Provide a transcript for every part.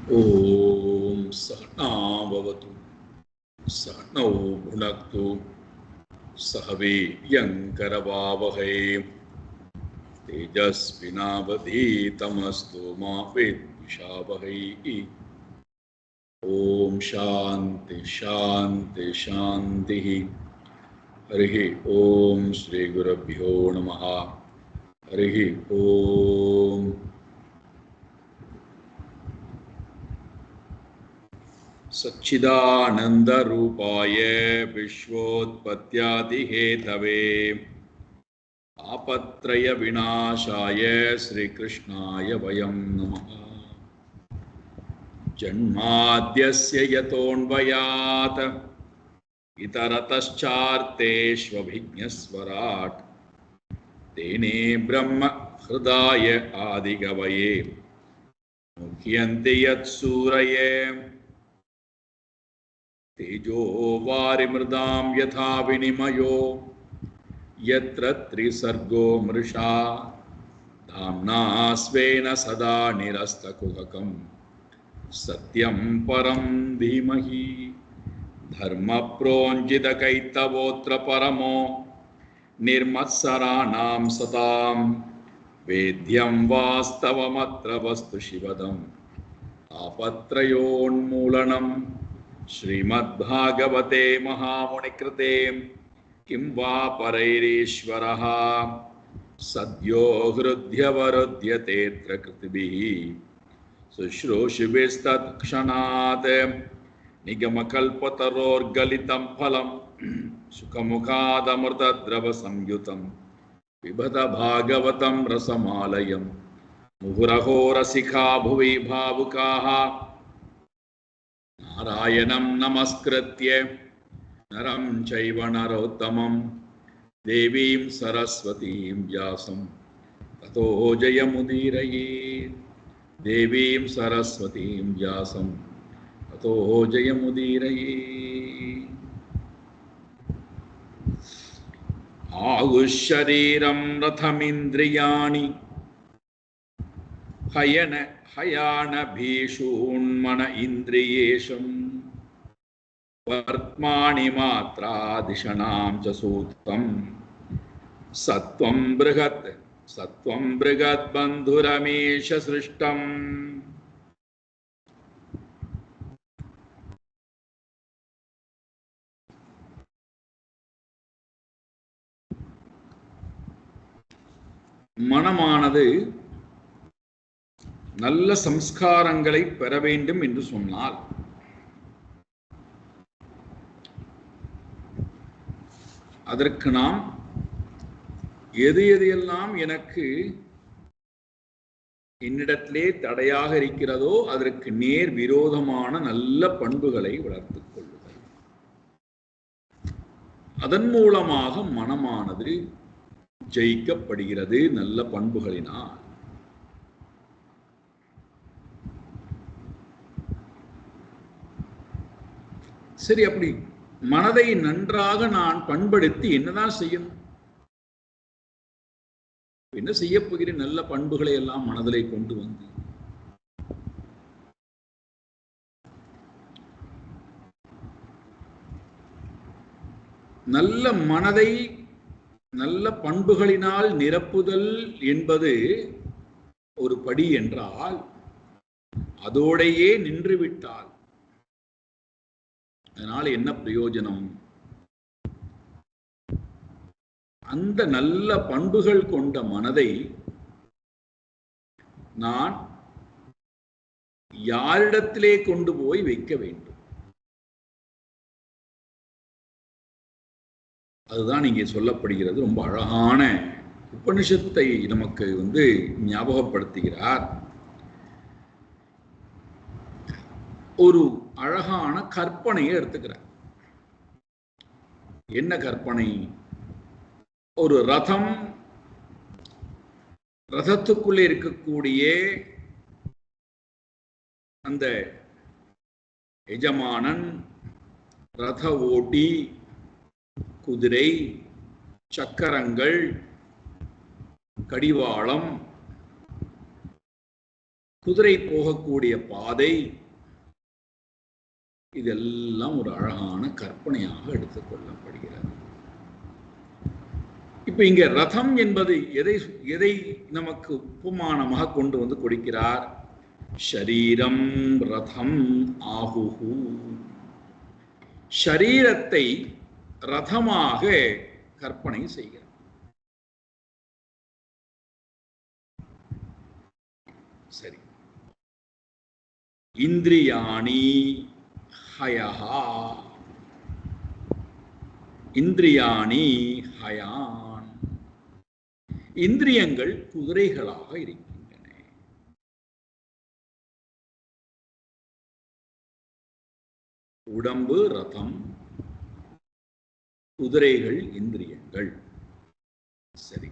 ओम सहनावतु सहनौ भुनक्तु सह वीर्यङ्करवावहै तेजस्विनावधीतमस्तु मा विद्विषावहै। ओम शांति शांति शांति। हरिः ओम श्री गुरुभ्यो नमः। हरिः ओम। सच्चिदानन्दरूपाय विश्वोत्पत्त्यादिहेतवे तापत्रयविनाशाय श्रीकृष्णाय वयं नमः। जन्माद्यस्य यतोऽन्वयात् इतरतश्चार्तेष्वभिज्ञस्वराट् तेने ब्रह्म हृदाय आदिकवये मुह्यन्ति यत्सूरये तेजो वारिमृदां यथा विनिमयो यत्र त्रिसर्गो मृषा धाम्ना स्वेन सदा निरस्तकुहकं सत्यं परं धीमहि। धर्मप्रोञ्जितकैतवोऽत्र परमो निर्मत्सराणां सतां वेद्यं वास्तवमत्र वस्तु शिवदं तापत्रयोन्मूलनं श्रीमद्भागवते महामुनिकृते किं वा परैरीश्वरः सद्यो हृद्यवरुध्यतेऽत्र कृतिभिः शुश्रूषुभिस्तत्क्षणात् निगमकल्पतरोर्गलितं फलं सुखमुखादमृतद्रवसंयुतं पिबत भागवतं रसमालयं मुहुरहो रसिका भुवि भावुकाः नारायणं नमस्कृत्य नरं चैव नरोत्तमं देवीं सरस्वतीं व्यासं ततो जयमुदीरयेत्। देवीं सरस्वतीं व्यासं ततो जयमुदीरयेत्। आहुःशरीरं रथमिन्द्रियाणि हयानभीषून्मन इन्द्रियेषु वर्त्मानि मात्रादिशनां च सूत्रं सत्वं बृहद्बन्धुरमीश सृष्टम्। மனமானது நல்ல சம்ஸ்காரங்களை பெற வேண்டும் என்று சொன்னால் அதற்கு நாம் எது எதையெல்லாம் எனக்கு என்னிடத்திலே தடையாக இருக்கிறதோ அதற்கு நேர் விரோதமான நல்ல பண்புகளை வளர்த்துக் கொள்ளுதல். அதன் மூலமாக மனமானது ஜெயிக்கப்படுகிறது நல்ல பண்புகளினால். சரி, அப்படி மனதை நன்றாக நான் பண்படுத்தி என்னதான் செய்யணும்? என்ன செய்ய போகிறேன்? நல்ல பண்புகளை எல்லாம் மனதிலே கொண்டு வந்து நல்ல மனதை நல்ல பண்புகளினால் நிரப்புதல் என்பது ஒரு படி என்றால் அதோடையே நின்றுவிட்டால் அதனால் என்ன பிரயோஜனம்? அந்த நல்ல பண்புகள் கொண்ட மனதை நான் யாரிடத்திலே கொண்டு போய் வைக்க வேண்டும்? அதுதான் இங்கே சொல்லப்படுகிறது. ரொம்ப அழகான உபனிஷத்தை நமக்கு ஞாபகப்படுத்துகிறார். ஒரு அழகான கற்பனையை எடுத்துக்கிறார். என்ன கற்பனை? ஒரு ரதத்துக்குள்ளே இருக்கக்கூடிய அந்த எஜமானன், ரத ஓட்டி, குதிரை, சக்கரங்கள், கடிவாளம், குதிரை போகக்கூடிய பாதை, இதெல்லாம் ஒரு அழகான கற்பனையாக எடுத்துக்கொள்ளப்படுகிறது. இப்ப இங்க ரதம் என்பது எதை நமக்கு உபமானமாக கொண்டு வந்து கொடுக்கிறார்? ஷரீரம் ரதம் ஆகுஹு. ஷரீரத்தை ரதமாக கற்பனை செய்கிறார். சரி. இந்திரியாணி ஹயஹா. இந்திரியாணி ஹயான். இந்திரியங்கள் குதிரைகளாக இருக்கின்றன. உடம்பு ரதம், குதிரைகள் இந்திரியங்கள். சரி.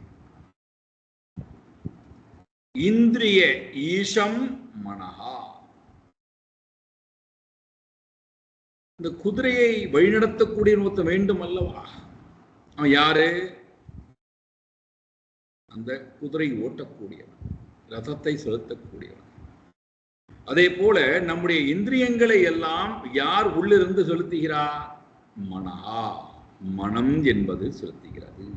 இந்திரிய ஈஷம் மனஹா. இந்த குதிரையை வழிநடத்தக்கூடிய ஒருத்தன் வேண்டும் அல்லவா? அவன் யாரு? அந்த குதிரை ஓட்டக்கூடியவன், ரதத்தை செலுத்தக்கூடியவன். அதே போல நம்முடைய இந்திரியங்களை எல்லாம் யார் உள்ளிருந்து செலுத்துகிறார்? மனஹா. மனம் என்பது செலுத்துகிறது.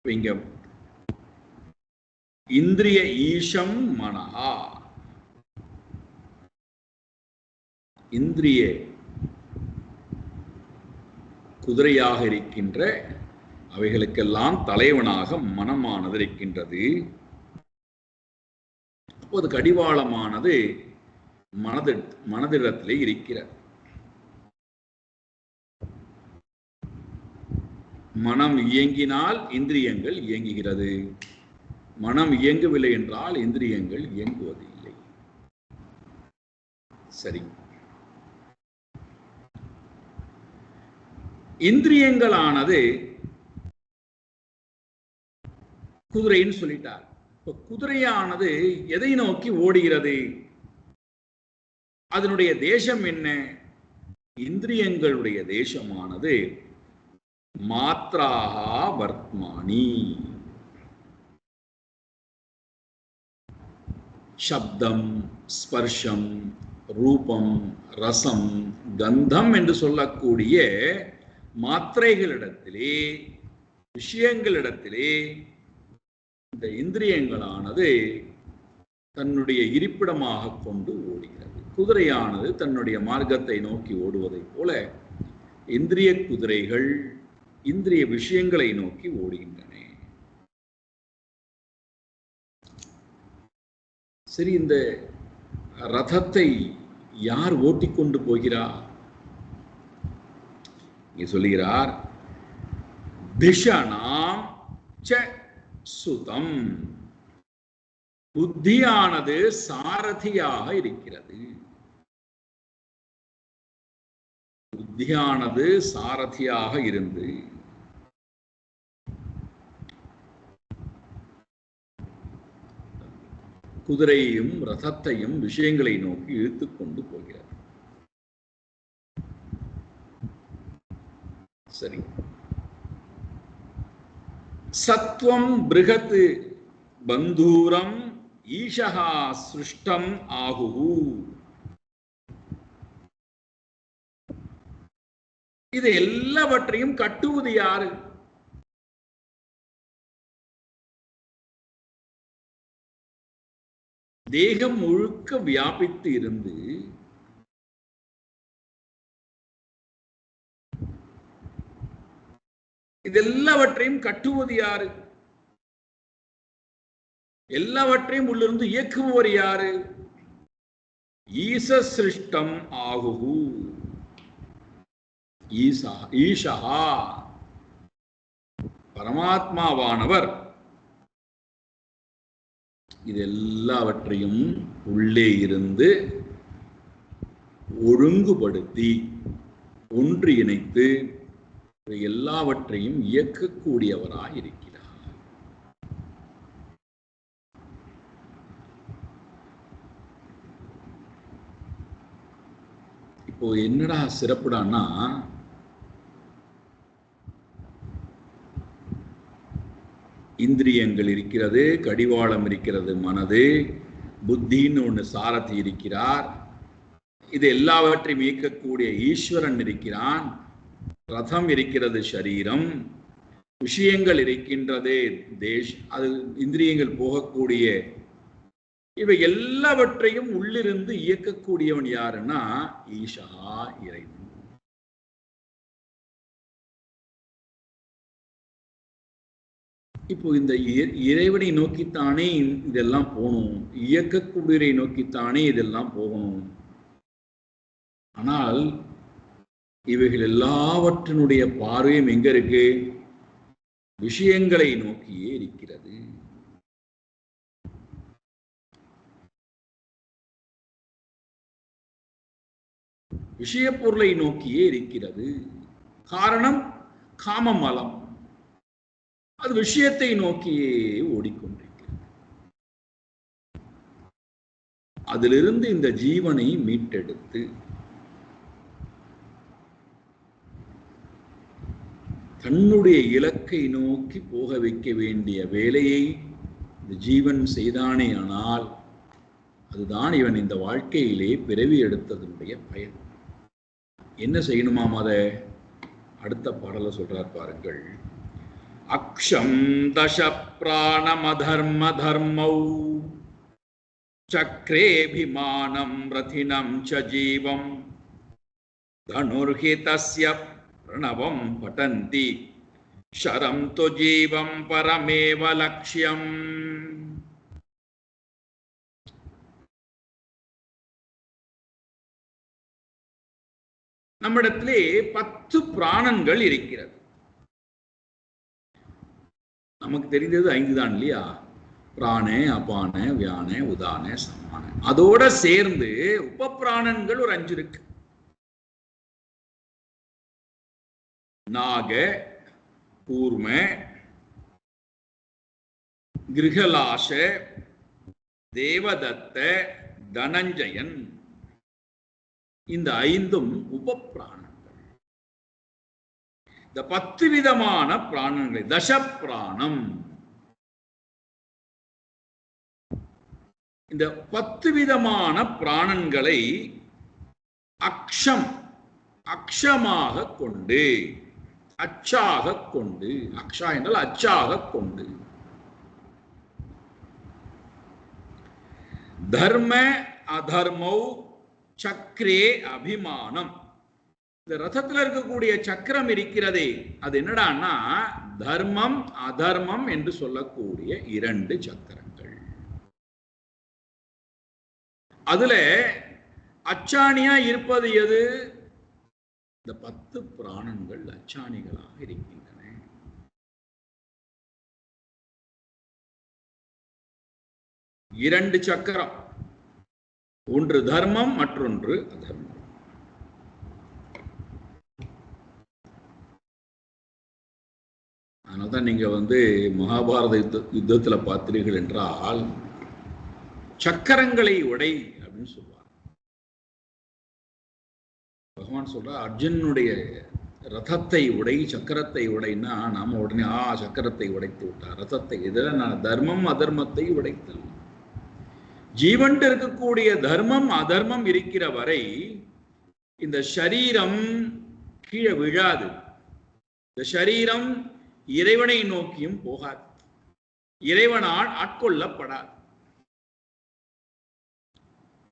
இங்க இந்திரிய ஈஷம் மனஹா. இந்திரிய குதிரையாக இருக்கின்ற அவைகளுக்கெல்லாம் தலைவனாக மனமானது இருக்கின்றது. அப்போது கடிவாளமானது மனதிடத்திலே இருக்கிறது. மனம் இயங்கினால் இந்திரியங்கள் இயங்குகிறது. மனம் இயங்கவில்லை என்றால் இந்திரியங்கள் இயங்குவதில்லை. சரி. இந்திரியங்களானது குதிரைன்னு சொல்லிட்டார். இப்ப குதிரையானது எதை நோக்கி ஓடுகிறது? அதனுடைய தேசம் என்ன? இந்திரியங்களுடைய தேசமானது மாத்ராஹா வர்த்மானி. சப்தம், ஸ்பர்ஷம், ரூபம், ரசம், கந்தம் என்று சொல்லக்கூடிய மாத்திரைகளிடத்திலே, விஷயங்களிடத்திலே இந்த இந்திரியங்களானது தன்னுடைய இருப்பிடமாக கொண்டு ஓடுகிறது. குதிரையானது தன்னுடைய மார்க்கத்தை நோக்கி ஓடுவதைப் போல இந்திரிய குதிரைகள் இந்திரிய விஷயங்களை நோக்கி ஓடுகின்றன. சரி, இந்த ரதத்தை யார் ஓட்டிக்கொண்டு போகிறார்? இங்கே சொல்லுகிறார், திஷனாம் ச சுதம். புத்தியானது சாரதியாக இருக்கிறது. புத்தியானது சாரதியாக இருந்து குதிரையையும் ரதத்தையும் விஷயங்களை நோக்கி இழுத்துக் கொண்டு போகிறது. சரி. சத்வம் பிருகத் பந்தூரம் ஈஷஹா சிருஷ்டம் ஆகுஹு. இது எல்லாவற்றையும் கட்டுவது யாரு? தேகம் முழுக்க வியாபித்து இருந்து இதெல்லாவற்றையும் கட்டுவது யாரு? எல்லாவற்றையும் உள்ளிருந்து இயக்குபவர் யாரு? ஈச சிருஷ்டம் ஆகுஹு. ஈஷஹா பரமாத்மாவானவர் இது எல்லாவற்றையும் உள்ளே இருந்து ஒழுங்குபடுத்தி ஒன்று இணைத்து எல்லாவற்றையும் இயக்கக்கூடியவராய் இருக்கிறார். இப்போ என்னடா சிறப்புடான்னா, இந்திரியங்கள் இருக்கிறது, கடிவாளம் இருக்கிறது, மனது, புத்தின்னு ஒன்று சாரதி இருக்கிறார். இது எல்லாவற்றையும் இயக்கக்கூடிய ஈஸ்வரன் இருக்கிறான். ரதம் இருக்கிறது, சரீரம், விஷயங்கள் இருக்கின்றது, அது இந்திரியங்கள் போகக்கூடிய, இவை எல்லாவற்றையும் உள்ளிருந்து இயக்கக்கூடியவன் யாருன்னா ஈஷா, இறைவன். இப்போ இந்த இறைவனை நோக்கித்தானே இதெல்லாம் போகணும், இயக்கக்கூடியரை நோக்கித்தானே இதெல்லாம் போகணும். ஆனால் இவைகள் எல்லாவற்றினுடைய பார்வையும் எங்க இருக்கு? விஷயங்களை நோக்கியே இருக்கிறது. விஷய பொருளை நோக்கியே இருக்கிறது. காரணம் காமமலம், அது விஷயத்தை நோக்கியே ஓடிக்கொண்டிருக்கிறது. அதிலிருந்து இந்த ஜீவனை மீட்டெடுத்து தன்னுடைய இலக்கை நோக்கி போக வைக்க வேண்டிய வேலையை இந்த ஜீவன் செய்தானே, ஆனால் அதுதான் இவன் இந்த வாழ்க்கையிலே பிறவி எடுத்ததனுடைய பயன். என்ன செய்யணுமாம்? அதை அடுத்த பாடல சொல்றார் பாருங்கள். அக்ஷம் தச பிராணமதர்ம தர்மௌ சக்ரேபிமானம் ரதினம் ச ஜீவம் தனுர்ஹிதஸ்ய பிரணவம் படந்தி ஷரம் து ஜீவம் பரமேவ லக்ஷ்யம். நம்மிடத்திலே 10 பிராணன்கள் இருக்கிறது. நமக்கு தெரிந்தது 5 தான் இல்லையா? பிராணே, அபான, வியான, உதான, சமான. அதோட சேர்ந்து உப பிராணன்கள் ஒரு 5 இருக்கு. நாக, கூர்ம, கிருஹலாஷ, தேவதத்த, தனஞ்சயன். இந்த 5ம் உப பிராணங்கள். இந்த 10 விதமான பிராணங்களை, தச பிராணம், இந்த 10 விதமான பிராணன்களை அக்ஷம், அக்ஷமாக கொண்டு, அச்சாக கொண்டு, அக்ஷா என்றால் அச்சாக கொண்டு, தர்ம அதர்மௌ சக்ரே அபிமானம். இந்த ரதத்தில் இருக்கக்கூடிய சக்கரம் இருக்கிறதே, அது என்னடான்னா தர்மம் அதர்மம் என்று சொல்லக்கூடிய 2 சக்கரங்கள். அதுல அச்சாணியா இருப்பது எது? இந்த 10 பிராணன்கள் அச்சாணிகளாக இருக்கின்றன. இரண்டு சக்கரம், ஒன்று தர்மம், மற்றொன்று அதர்மம். அதனால்தான் நீங்க மகாபாரத யுத்தத்துல பார்த்தீர்கள் என்றால் சக்கரங்களை உடை அப்படின்னு சொல்லுவார். பகவான் சொல்ற அர்ஜுனுடைய ரதத்தை உடை, சக்கரத்தை உடைன்னா நாம உடனே சக்கரத்தை உடைத்து விட்டார், ரதத்தை. இதுல நான் தர்மம் அதர்மத்தை உடைத்தல். ஜீவன் இருக்கக்கூடிய தர்மம் அதர்மம் இருக்கிற வரை இந்த சரீரம் கீழே விழாது. இந்த சரீரம் இறைவனை நோக்கியும் போகாது, இறைவனால் ஆட்கொள்ளப்படாது.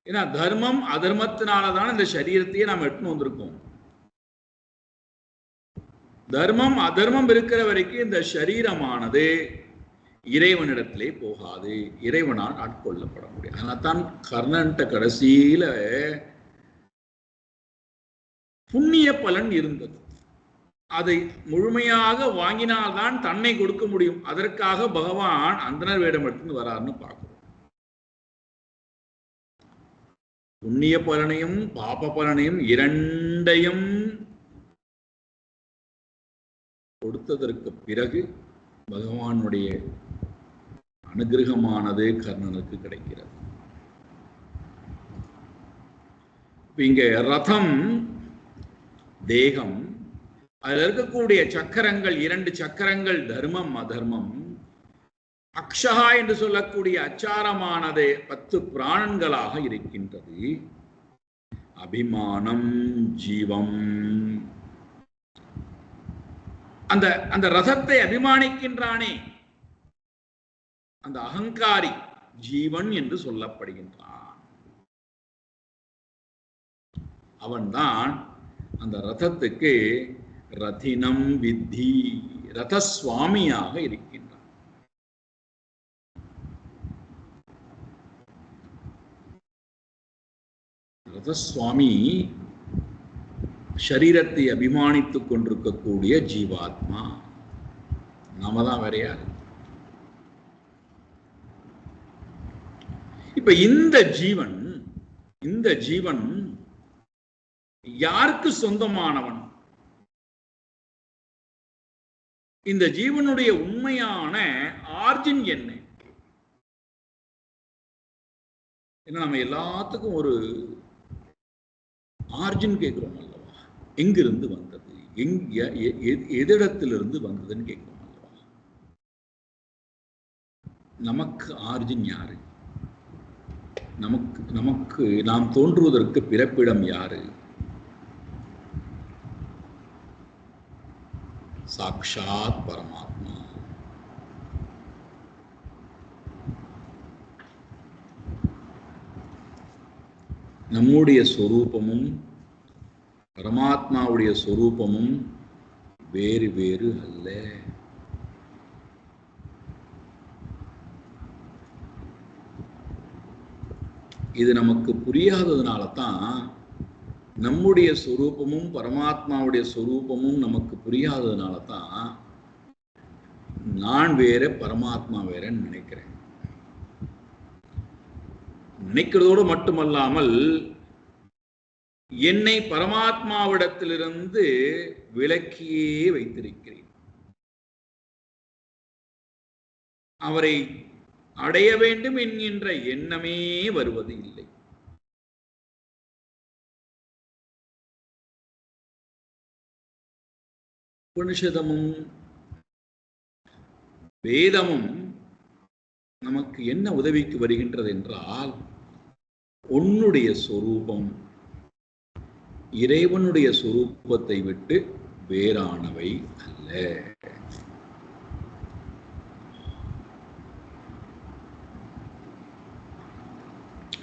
ஏன்னா தர்மம் அதர்மத்தினாலதான் இந்த சரீரத்தையே நாம் எட்டுன்னு வந்திருக்கோம். தர்மம் அதர்மம் இருக்கிற வரைக்கும் இந்த சரீரமானது இறைவனிடத்திலே போகாது, இறைவனால் ஆட்கொள்ளப்பட முடியாது. அதனால்தான் கர்ணன்ட்ட கடைசியில புண்ணிய பலன் இருந்தது. அதை முழுமையாக வாங்கினால்தான் தன்னை கொடுக்க முடியும். அதற்காக பகவான் அந்தனர் வேடம் எடுத்துன்னு வராருன்னு பார்க்கிறோம். புண்ணிய பலனையும் பாப பலனையும் இரண்டையும் கொடுத்ததற்கு பிறகு பகவானுடைய அனுகிரகமானது கர்ணனுக்கு கிடைக்கிறது. இங்க ரதம் தேகம், அதில் இருக்கக்கூடிய சக்கரங்கள், இரண்டு சக்கரங்கள் தர்மம் அதர்மம். அக்ஷகா என்று சொல்லக்கூடிய அச்சாரமானது 10 பிராணன்களாக இருக்கின்றது. அபிமானம் ஜீவம், அந்த அந்த ரதத்தை அபிமானிக்கின்றானே அந்த அகங்காரி ஜீவன் என்று சொல்லப்படுகின்றான். அவன்தான் அந்த ரதத்துக்கு ரதினம் வித்தி, ரதசுவாமியாக இருக்கின்றான். ரதசுவாமி சரீரத்தை அபிமானித்துக் கொண்டிருக்கக்கூடிய ஜீவாத்மா, நாம தான் வேற யாரு? இப்ப இந்த ஜீவன் யாருக்கு சொந்தமானவன்? இந்த ஜீவனுடைய உண்மையான ஆர்ஜின் என்ன? ஏன்னா நம்ம எல்லாத்துக்கும் ஒரு ஆர்ஜின் கேட்கிறோம் அல்லவா? எங்கிருந்து வந்தது, எதிடத்திலிருந்து வந்ததுன்னு கேட்கிறோம் அல்லவா? நமக்கு ஆர்ஜின் யாரு? நமக்கு நாம் தோன்றுவதற்கு பிறப்பிடம் யாரு? சாக்ஷாத் பரமாத்மா. நம்முடைய சொரூபமும் பரமாத்மாவுடைய சொரூபமும் வேறு வேறு அல்ல. இது நமக்கு புரியாததுனால தான் நம்முடைய சொரூபமும் பரமாத்மாவுடைய சொரூபமும் நமக்கு புரியாததுனால தான் நான் வேற பரமாத்மா வேறன்னு நினைக்கிறேன். நினைக்கிறதோடு மட்டுமல்லாமல் என்னை பரமாத்மாவிடத்திலிருந்து விலக்கியே வைத்திருக்கிறேன். அவரை அடைய வேண்டும் என்கின்ற எண்ணமே வருவது இல்லை. உபனிஷதமும் வேதமும் நமக்கு என்ன உதவிக்கு வருகின்றது என்றால், உன்னுடைய சொரூபம் இறைவனுடைய சொரூபத்தை விட்டு வேறானவை அல்ல.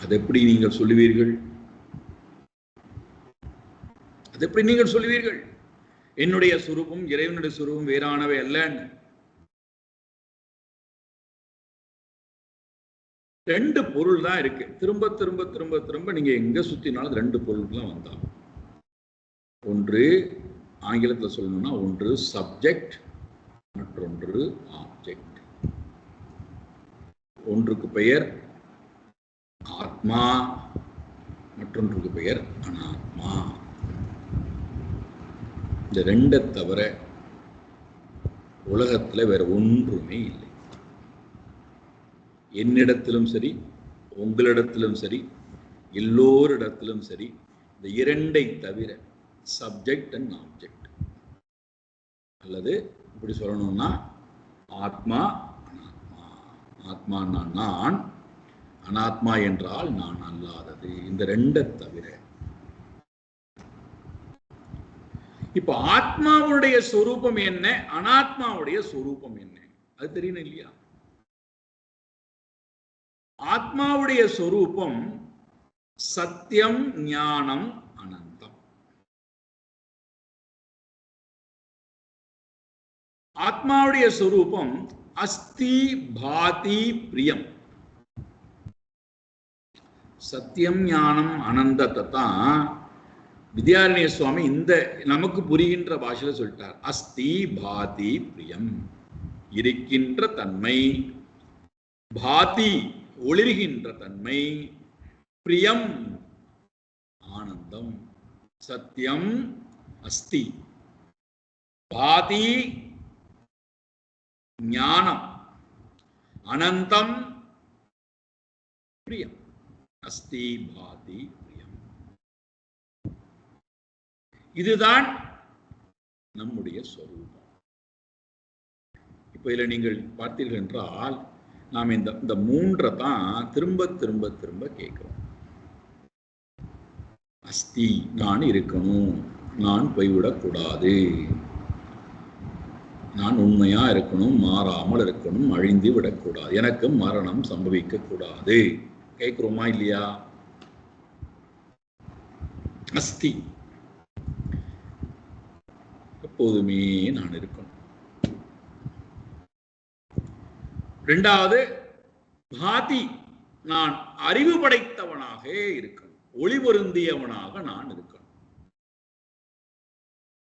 அது எப்படி நீங்கள் சொல்லுவீர்கள்? என்னுடைய சொரூபம் இறைவனுடைய சொரூபம் வேறானவை அல்ல. ரெண்டு பொருள் தான் இருக்கு. திரும்ப திரும்ப திரும்ப திரும்ப நீங்க எங்க சுத்தினாலும் ரெண்டு பொருள் தான் வந்தாலும். ஒன்று ஆங்கிலத்தில் சொல்லணும்னா, ஒன்று சப்ஜெக்ட், மற்றொன்று ஆப்ஜெக்ட். ஒன்றுக்கு பெயர் ஆத்மா, மற்றொன்றுக்கு பெயர் அனாத்மா. இந்த ரெண்டை தவிர உலகத்துல வேற ஒன்றுமே இல்லை. என்னிடத்திலும் சரி, உங்களிடத்திலும் சரி, எல்லோரிடத்திலும் சரி, இந்த இரண்டை தவிர சப்ஜெக்ட் அண்ட் ஆப்ஜெக்ட், அல்லது இப்படி சொல்லணும்னா ஆத்மா அனாத்மா. ஆத்மா நான், அனாத்மா என்றால் நான் அல்லாதது. இந்த ரெண்டை தவிர. இப்ப ஆத்மாவுடைய சொரூபம் என்ன, அனாத்மாவுடைய சொரூபம் என்ன, அது தெரியணும் இல்லையா? ஆத்மாவுடைய சொரூபம் சத்தியம், ஞானம், அனந்தம். ஆத்மாவுடைய சொரூபம் அஸ்தி, பாதி, பிரியம். சத்தியம், ஞானம், அனந்தத்தை தான் வித்யாரண்ய சுவாமி இந்த நமக்கு புரிகின்ற பாஷையில சொல்லிட்டார். அஸ்தி, பாதி, பிரியம், இருக்கின்ற தன்மை, பாதி ஒளிர்கின்ற தன்மை, பிரியம் ஆனந்தம். சத்தியம் அஸ்தி, பாதி ஞானம், அனந்தம் பிரியம். அஸ்தி, பாதி, பிரியம். இதுதான் நம்முடைய சொரூபம். இப்ப இதில் நீங்கள் பார்த்தீர்கள் என்றால், நாம் இந்த மூன்றை தான் திரும்ப திரும்ப திரும்ப கேட்கிறோம். அஸ்தி, நான் இருக்கணும், நான் போய்விடக்கூடாது, நான் உண்மையா இருக்கணும், மாறாமல் இருக்கணும், அழிந்து விடக்கூடாது, எனக்கு மரணம் சம்பவிக்க கூடாது. கேட்கிறோமா இல்லையா? அஸ்தி, எப்போதுமே நான் இருக்கணும். இரண்டாவது பாதி, நான் அறிவு படைத்தவனாக இருக்கணும், ஒளி பொருந்தியவனாக நான் இருக்கணும்.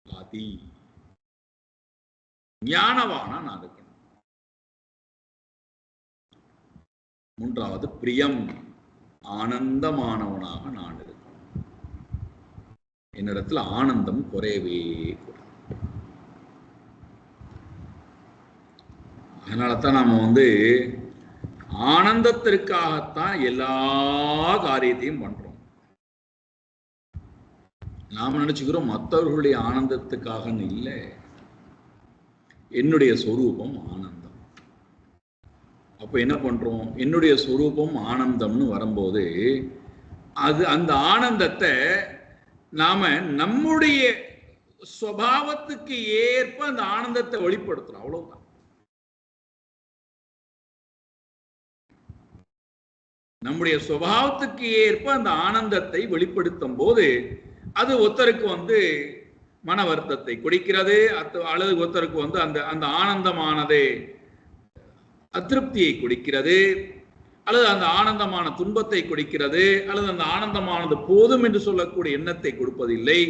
பாதி, ஞானவானா நான் இருக்கணும். மூன்றாவது பிரியம், ஆனந்தமானவனாக நான் இருக்கணும். என்னிடத்துல ஆனந்தம் குறையவே கூடாது. அதனாலதான் நாம ஆனந்தத்திற்காகத்தான் எல்லா காரியத்தையும் பண்றோம். நாம நினைச்சுக்கிறோம் மற்றவர்களுடைய ஆனந்தத்துக்காக இல்லை, என்னுடைய சொரூபம் ஆனந்தம். அப்ப என்ன பண்றோம்? என்னுடைய சொரூபம் ஆனந்தம்னு வரும்போது அது அந்த ஆனந்தத்தை நாம நம்முடைய சுபாவத்துக்கு ஏற்ப அந்த ஆனந்தத்தை வெளிப்படுத்துறோம், அவ்வளவுதான். நம்முடைய சுபாவத்துக்கு ஏற்ப அந்த ஆனந்தத்தை வெளிப்படுத்தும் போது அது ஒருத்தருக்கு மன வருத்தத்தை கொடுக்கிறது, அல்லது ஒருத்தருக்கு அந்த ஆனந்தமானது அதிருப்தியை கொடுக்கிறது, அல்லது அந்த ஆனந்தமான துன்பத்தை கொடுக்கிறது, அல்லது அந்த ஆனந்தமானது போதும் என்று சொல்லக்கூடிய எண்ணத்தை கொடுப்பதில்லை,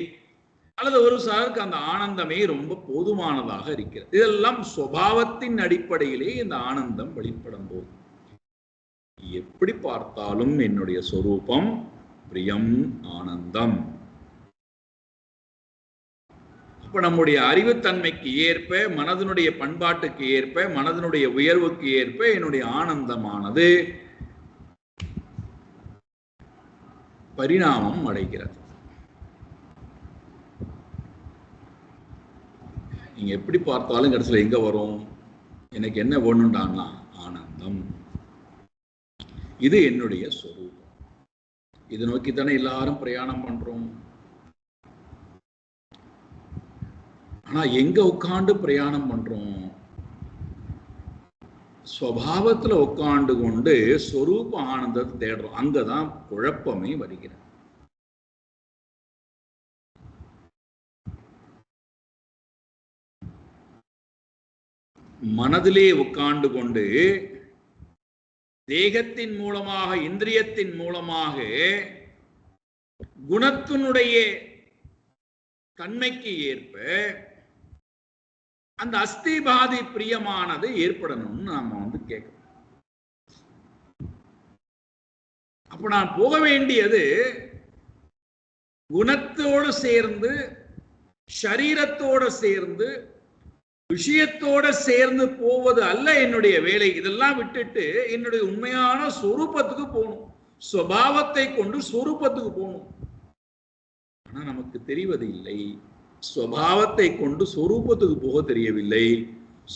அல்லது ஒரு சிலருக்கு அந்த ஆனந்தமே ரொம்ப போதுமானதாக இருக்கிறது. இதெல்லாம் சுபாவத்தின் அடிப்படையிலே இந்த ஆனந்தம் வெளிப்படும் போது எப்படி பார்த்தாலும் என்னுடைய சொரூபம் பிரியம், ஆனந்தம். அப்ப நம்முடைய அறிவுத்தன்மைக்கு ஏற்ப, மனதனுடைய பண்பாட்டுக்கு ஏற்ப, மனதனுடைய உயர்வுக்கு ஏற்ப என்னுடைய ஆனந்தமானது பரிணாமம் அடைகிறது. நீங்க எப்படி பார்த்தாலும் கடைசியில் எங்க வரும்? எனக்கு என்ன வேணும்டான்னா ஆனந்தம். இது என்னுடைய சொரூபம். இதை நோக்கித்தானே எல்லாரும் பிரயாணம் பண்றோம். ஆனா எங்க உட்கார்ந்து பிரயாணம் பண்றோம்? ஸ்வபாவத்துல உட்கார்ந்து கொண்டு சொரூப ஆனந்தத்தை தேடுறோம். அங்கதான் குழப்பமே வருகிறது. மனதிலே உட்கார்ந்து கொண்டு தேகத்தின் மூலமாக, இந்திரியத்தின் மூலமாக குணத்தினுடைய தன்மைக்கு ஏற்ப அந்த அஸ்திபாதி பிரியமானது ஏற்படணும்னு நாம கேட்கிறோம். அப்ப நான் போக வேண்டியது குணத்தோடு சேர்ந்து, சரீரத்தோடு சேர்ந்து, விஷயத்தோட சேர்ந்து போவது அல்ல என்னுடைய வேலை. இதெல்லாம் விட்டுட்டு என்னுடைய உண்மையான சொரூபத்துக்கு போகணும், சுபாவத்தை கொண்டு சொரூபத்துக்கு போகணும். ஆனா நமக்கு தெரிவது இல்லை. சுபாவத்தை கொண்டு சொரூபத்துக்கு போக தெரியவில்லை.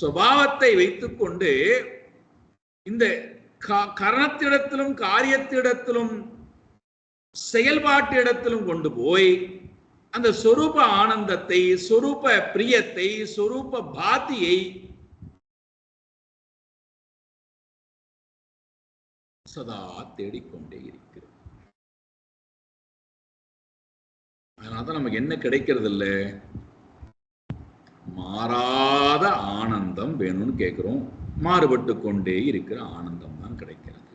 சுபாவத்தை வைத்துக்கொண்டு இந்த கரணத்திடத்திலும் காரியத்திடத்திலும் செயல்பாட்டிடத்திலும் கொண்டு போய் அந்த சொரூப ஆனந்தத்தை, சொரூப பிரியத்தை, சொரூப பாத்தியை சதா தேடிக்கொண்டே இருக்கிறது. அதனாலதான் நமக்கு என்ன கிடைக்கிறது இல்ல? மாறாத ஆனந்தம் வேணும்னு கேட்கிறோம். மாறுபட்டு கொண்டே இருக்கிற ஆனந்தம் தான் கிடைக்கிறது.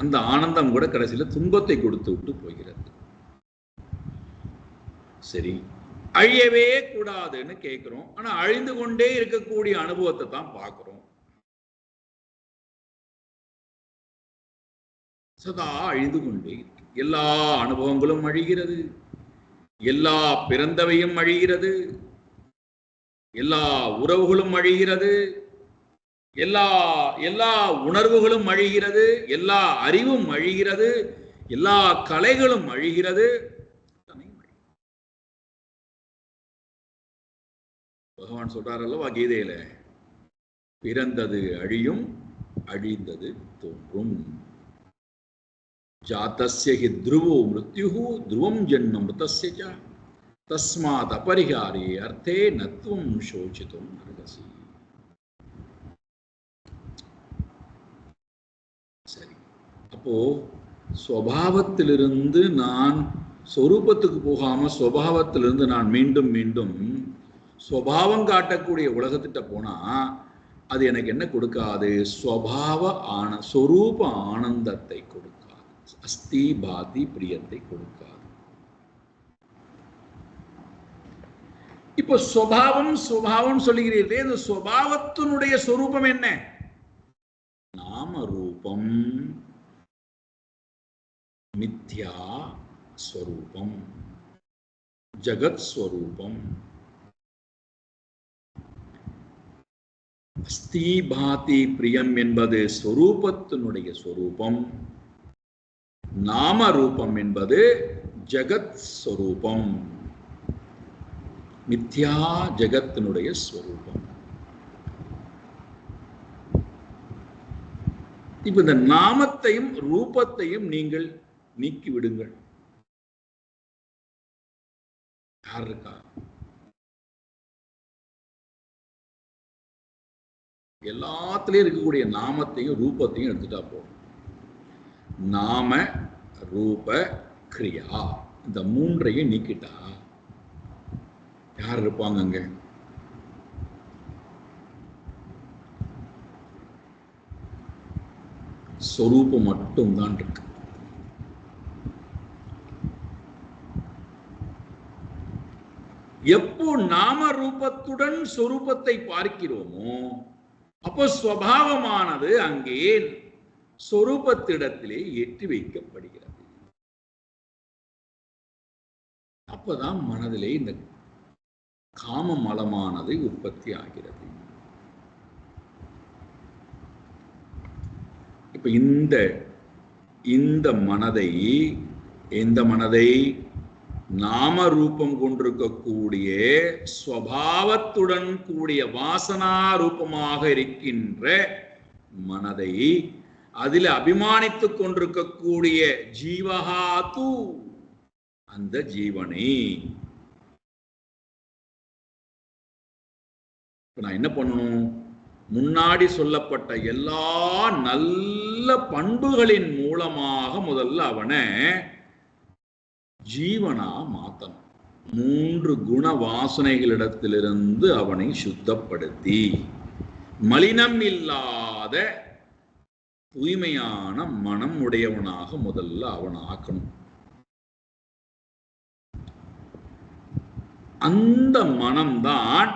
அந்த ஆனந்தம் கூட கடைசியில துன்பத்தை கொடுத்து விட்டு போகிறது. சரி, அழியவே கூடாதுன்னு கேட்கிறோம். ஆனா அழிந்து கொண்டே இருக்கக்கூடிய அனுபவத்தை தான் பார்க்கிறோம். சதா அழிந்து கொண்டே இருக்கு. எல்லா அனுபவங்களும் அழிகிறது, எல்லா பிறந்தவையும் அழிகிறது, எல்லா உறவுகளும் அழிகிறது, எல்லா உணர்வுகளும் அழிகிறது, எல்லா அறிவும் அழிகிறது, எல்லா கலைகளும் அழிகிறது. பகவான் சொல்றார் அல்லவா கீதையில, பிறந்தது அழியும், அழிந்தது தோன்றும். ஜாதஸ்ய ஹி த்ருவோ மிருத்யுஹு த்ருவம் ஜன்ம மிருதஸ்ய ச தஸ்மாத் அபரிஹாரே அர்த்தே நத்வம் சோசித்தும் அர்ஹசி. சரி, அப்போ ஸ்வபாவத்திலிருந்து நான் சொரூபத்துக்கு போகாம ஸ்வபாவத்திலிருந்து நான் மீண்டும் மீண்டும் ஸ்வபாவம் காட்டக்கூடிய உலகத்திட்ட போனா அது எனக்கு என்ன கொடுக்காது? சொரூப ஆனந்தத்தை கொடுக்காது, அஸ்தி பாதி பிரியத்தை கொடுக்காது. இப்போ சுபாவம் சொல்லுகிறீர்களே, இந்த சுபாவத்தினுடைய சொரூபம் என்ன? நாம ரூபம், மித்யா ஸ்வரூபம், ஜகத் ஸ்வரூபம். அஸ்தி பாதி பிரியம் என்பது ஸ்வரூபத்தினுடைய ஸ்வரூபம், நாம ரூபம் என்பது ஜகத் ஸ்வரூபம், மித்யா ஜகத்தினுடைய ஸ்வரூபம். இப்ப இந்த நாமத்தையும் ரூபத்தையும் நீங்கள் நீக்கி விடுங்கள். யார் இருக்கா? எல்லாத்திலையும் இருக்கக்கூடிய நாமத்தையும் ரூபத்தையும் எடுத்துட்டா போதும். நாம ரூப கிரியா இந்த மூன்றையும் நீக்கிட்டா யார் இருப்பாங்க அங்க? சொரூபம் மட்டும்தான் இருக்கு. எப்போ நாம ரூபத்துடன் சொரூபத்தை பார்க்கிறோமோ அப்போ ஸ்வபாவமானது அங்கே சொரூபத்திடத்திலே ஏற்றி வைக்கப்படுகிறது. அப்பதான் மனதிலே இந்த காம மலமானது உற்பத்தி ஆகிறது. இப்ப இந்த மனதை, எந்த மனதை? நாம ரூபம் கொண்டிருக்கக்கூடிய ஸ்வபாவத்துடன் கூடிய வாசனா ரூபமாக இருக்கின்ற மனதை, அதில் அபிமானித்துக் கொண்டிருக்கக்கூடிய ஜீவஹாது அந்த ஜீவனை நான் என்ன பண்ணணும்? முன்னாடி சொல்லப்பட்ட எல்லா நல்ல பண்புகளின் மூலமாக முதல்ல அவனை ஜீவனா மாத்தணும். 3 குண வாசனைகளிடத்திலிருந்து அவனை சுத்தப்படுத்தி மலினம் இல்லாத தூய்மையான மனம் உடையவனாக முதல்ல அவன் ஆக்கணும். அந்த மனம்தான்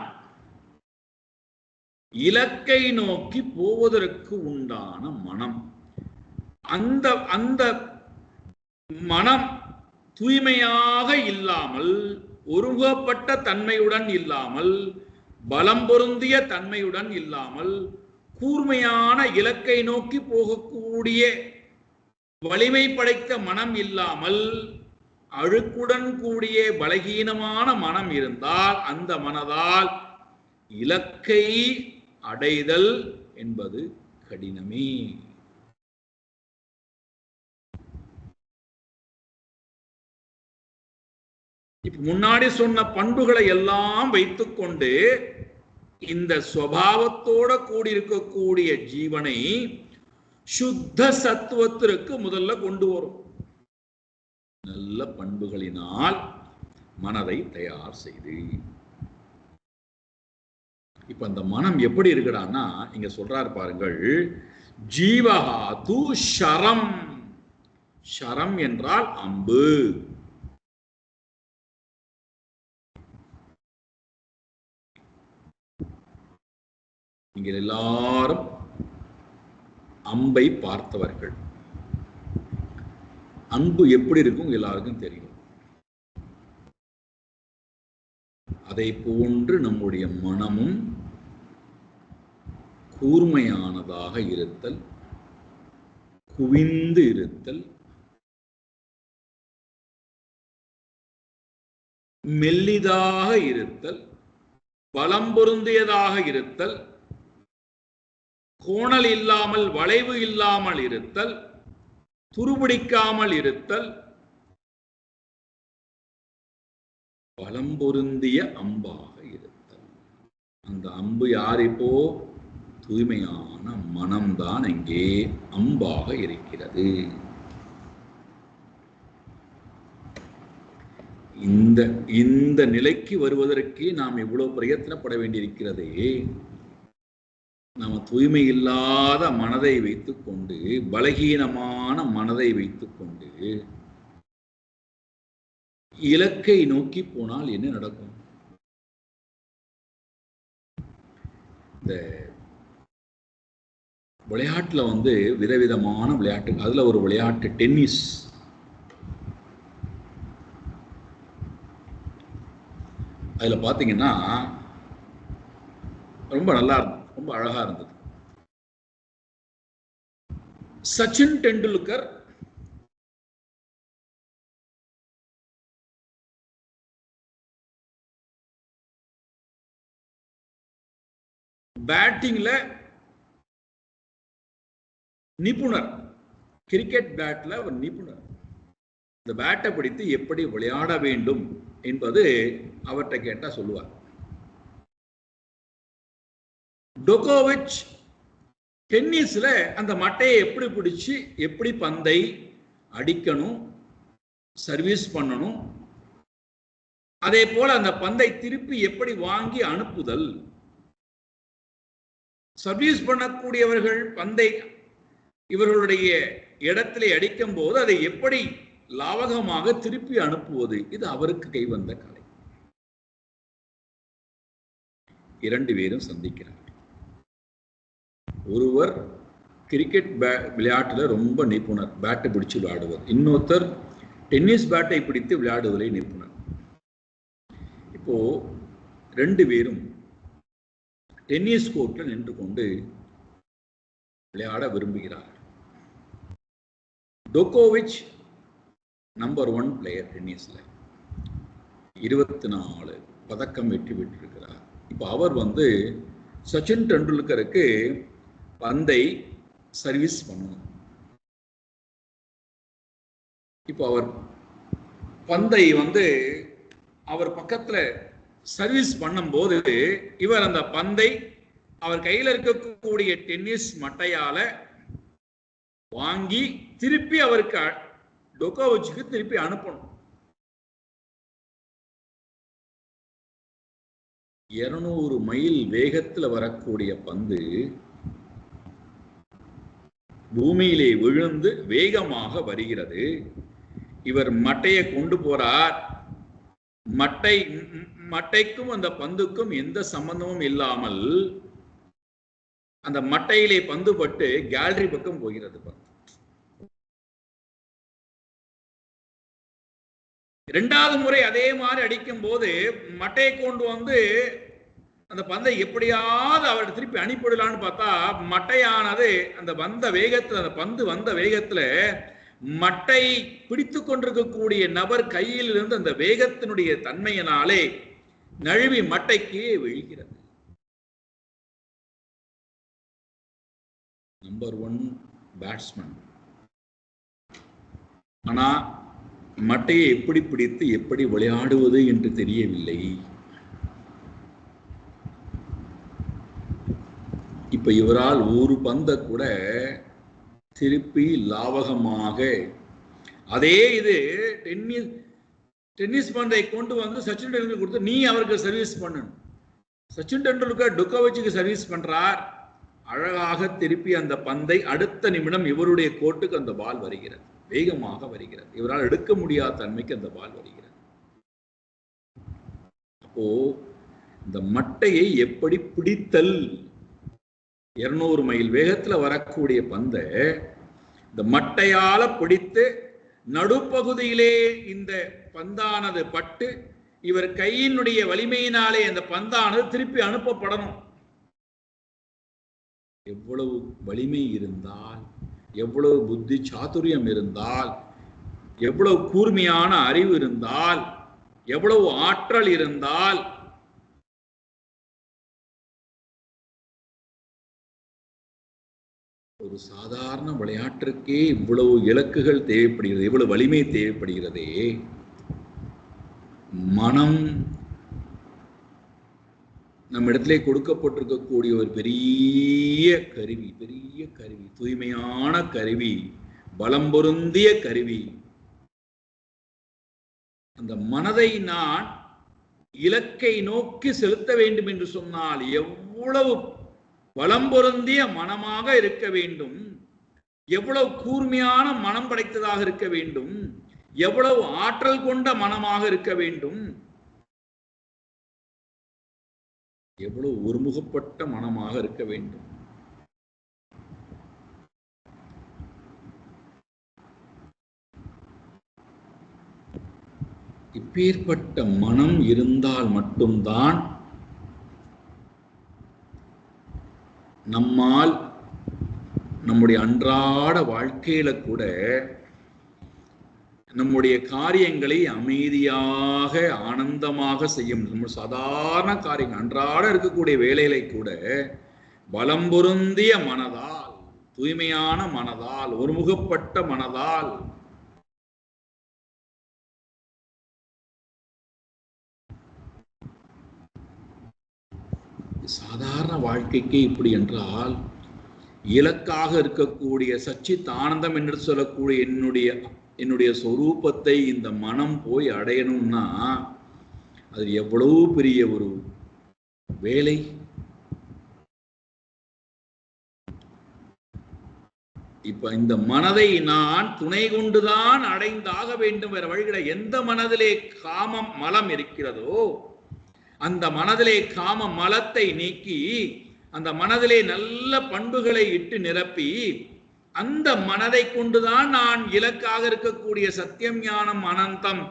இலக்கை நோக்கி போவதற்கு உண்டான மனம். அந்த மனம் தூய்மையாக இல்லாமல், ஒருங்கப்பட்ட தன்மையுடன் இல்லாமல், பலம் பொருந்திய தன்மையுடன் இல்லாமல், கூர்மையான இலக்கை நோக்கி போகக்கூடிய வலிமை படைத்த மனம் இல்லாமல், அழுக்குடன் கூடிய பலகீனமான மனம் இருந்தால் அந்த மனதால் இலக்கை அடைதல் என்பது கடினமே. இப்ப முன்னாடி சொன்ன பண்புகளை எல்லாம் வைத்துக்கொண்டு இந்த சுபாவத்தோட கூடியிருக்கக்கூடிய ஜீவனை சுத்த சத்துவத்திற்கு முதல்ல கொண்டு வரும். நல்ல பண்புகளினால் மனதை தயார் செய்து, இப்ப அந்த மனம் எப்படி இருக்குடான்னா இங்க சொல்றாரு பாருங்கள், ஜீவஹா து ஷரம். ஷரம் என்றால் அம்பு. நீங்கள் எல்லாரும் அம்பை பார்த்தவர்கள். அம்பு எப்படி இருக்கும் எல்லாருக்கும் தெரியும். அதை போன்று நம்முடைய மனமும் கூர்மையானதாக இருத்தல், குவிந்து இருத்தல், மெல்லிதாக இருத்தல், பலம் பொருந்தியதாக இருத்தல், கோணல் இல்லாமல் வளைவு இல்லாமல் இருத்தல், துருபிடிக்காமல் இருத்தல், பலம் பொருந்திய அம்பாக இருத்தல். அந்த அம்பு யார்? இப்போ தூய்மையான மனம்தான் அங்கே அம்பாக இருக்கிறது. இந்த நிலைக்கு வருவதற்கு நாம் இவ்வளவு பிரயத்தனப்பட வேண்டியிருக்கிறதே. நாம் தூய்மை இல்லாத மனதை வைத்துக்கொண்டு, பலகீனமான மனதை வைத்துக்கொண்டு இலக்கை நோக்கி போனால் என்ன நடக்கும்? இந்த விளையாட்டுல விதவிதமான விளையாட்டு. அதுல ஒரு விளையாட்டு டென்னிஸ். அதுல பாத்தீங்கன்னா ரொம்ப நல்லா இருந்தது, ரொம்ப அழகா இருந்தது. சச்சின் டெண்டுல்கர் பேட்டிங்ல நிபுணர், கிரிக்கெட் பேட்ல ஒரு நிபுணர். இந்த பேட்டை பிடித்து எப்படி விளையாட வேண்டும் என்பது அவர்கிட்ட கேட்டா சொல்லுவார். டோகோவிச் டென்னிஸ்ல அந்த மட்டையை எப்படி பிடிச்சு எப்படி பந்தை அடிக்கணும், சர்வீஸ் பண்ணணும், அதே போல அந்த பந்தை திருப்பி எப்படி வாங்கி அனுப்புதல், சர்வீஸ் பண்ணக்கூடியவர்கள் பந்தை இவர்களுடைய இடத்திலே அடிக்கும் போது அதை எப்படி லாவகமாக திருப்பி அனுப்புவது, இது அவருக்கு கைவந்த கலை. இரண்டு பேரும் சந்திக்கிறார். ஒருவர் கிரிக்கெட் விளையாட்டுல ரொம்ப நிபுணர், பேட்டை பிடிச்சு விளையாடுவர். இன்னொருத்தர் டென்னிஸ் பேட்டை பிடித்து விளையாடுவதில் நிபுணர். இப்போ ரெண்டு பேரும் டென்னிஸ் கோர்ட்ல நின்று கொண்டு விளையாட விரும்புகிறார். டோகோவிச் நம்பர் 1 பிளேயர் டென்னிஸ்ல, 24 பதக்கம் வெற்றி பெற்றிருக்கிறார். இப்போ அவர் சச்சின் டெண்டுல்கருக்கு பந்தை சர்வீஸ் பண்ணணும். இப்போ அவர் பந்தை அவர் பக்கத்துல சர்வீஸ் பண்ணும்போது இவர் அந்த பந்தை அவர் கையில் இருக்கக்கூடிய டென்னிஸ் மட்டையால வாங்கி திருப்பி அவருக்கு டோகோவிச்சுக்கு திருப்பி அனுப்பணும். 200 மைல் வேகத்துல வரக்கூடிய பந்து பூமியிலே விழுந்து வேகமாக வருகிறது. இவர் மட்டையை கொண்டு போறார். மட்டைக்கும் அந்த பந்துக்கும் எந்த சம்பந்தமும் இல்லாமல் அந்த மட்டையிலே பந்து பட்டு கேலரி பக்கம் போகிறது. இரண்டாவது முறை அதே மாதிரி அடிக்கும் போது மட்டையை கொண்டு அந்த பந்தை எப்படியாவது அவர் திருப்பி அனுப்பிடலான்னு பார்த்தா மட்டையானது அந்த வந்த வேகத்துல, அந்த பந்து வந்த வேகத்துல மட்டை பிடித்து கொண்டிருக்கக்கூடிய நபர் கையில் இருந்து அந்த வேகத்தினுடைய தன்மையினாலே நழுவி மட்டைக்கு விழுகிறது. Number 1 batsman. ஆனா மட்டையை எப்படி பிடித்து எப்படி விளையாடுவது என்று தெரியவில்லை. இப்ப இவரால் ஒரு பந்தை கூட திருப்பி லாவகமாக, அதே இது டென்னிஸ் பந்தை கொண்டு சச்சின் டெண்டுல்கர் கொடுத்து நீ அவருக்கு சர்வீஸ் பண்ணணும். சச்சின் டெண்டுல்கர் டோகோவிச்சுக்கு சர்வீஸ் பண்றார். அழகாக திருப்பி அந்த பந்தை அடுத்த நிமிடம் இவருடைய கோட்டுக்கு அந்த பால் வருகிறது, வேகமாக வருகிறது. இவரால் எடுக்க முடியாத தன்மைக்கு அந்த பால் வருகிறது. அப்போ இந்த மட்டையை எப்படி பிடித்தல், 200 மைல் வேகத்துல வரக்கூடிய பந்தை இந்த மட்டையால பிடித்து நடுப்பகுதியிலே இந்த பந்தானது பட்டு இவர் கையினுடைய வலிமையினாலே அந்த பந்தானது திருப்பி அனுப்பப்படணும். எவ்வளவு வலிமை இருந்தால், எவ்வளவு புத்தி சாதுரியம் இருந்தால், எவ்வளவு கூர்மையான அறிவு இருந்தால், எவ்வளவு ஆற்றல் இருந்தால் ஒரு சாதாரண விளையாட்டிற்கே இவ்வளவு இலக்குகள் தேவைப்படுகிறது, இவ்வளவு வலிமை தேவைப்படுகிறதே. மனம் நம்ம இடத்திலே கொடுக்கப்பட்டிருக்கக்கூடிய ஒரு பெரிய கருவி, தூய்மையான கருவி, பலம் பொருந்திய கருவி. அந்த மனதை நான் இலக்கை நோக்கி செலுத்த வேண்டும் என்று சொன்னால் எவ்வளவு பலம் பொருந்திய மனமாக இருக்க வேண்டும், எவ்வளவு கூர்மையான மனம் படைத்ததாக இருக்க வேண்டும், எவ்வளவு ஆற்றல் கொண்ட மனமாக இருக்க வேண்டும், எவ்வளவு ஒருமுகப்பட்ட மனமாக இருக்க வேண்டும். இப்பேற்பட்ட மனம் இருந்தால் மட்டும்தான் நம்மால் நம்முடைய அன்றாட வாழ்க்கையில கூட நம்முடைய காரியங்களை அமைதியாக ஆனந்தமாக செய்ய முடியும். நம்ம சாதாரண காரியங்கள் அன்றாட இருக்கக்கூடிய வேலைகளை கூட பலம் பொருந்திய மனதால், தூய்மையான மனதால், ஒருமுகப்பட்ட மனதால் சாதாரண வாழ்க்கைக்கு இப்படி என்றால் இலக்காக இருக்கக்கூடிய சச்சித் ஆனந்தம் என்று சொல்லக்கூடிய என்னுடைய சொரூபத்தை இந்த மனம் போய் அடையணும்னா அது எவ்வளவு பெரிய ஒரு வேலை. இப்ப இந்த மனதை நான் துணை கொண்டுதான் அடைந்தாக வேண்டும், வேற வழிகளை. எந்த மனதிலே காமம் மலம் இருக்கிறதோ அந்த மனதிலே காம மலத்தை நீக்கி அந்த மனதிலே நல்ல பண்புகளை இட்டு நிரப்பி அந்த மனதை கொண்டுதான் நான் இலக்காக இருக்கக்கூடிய சத்தியம், ஞானம், அனந்தம்,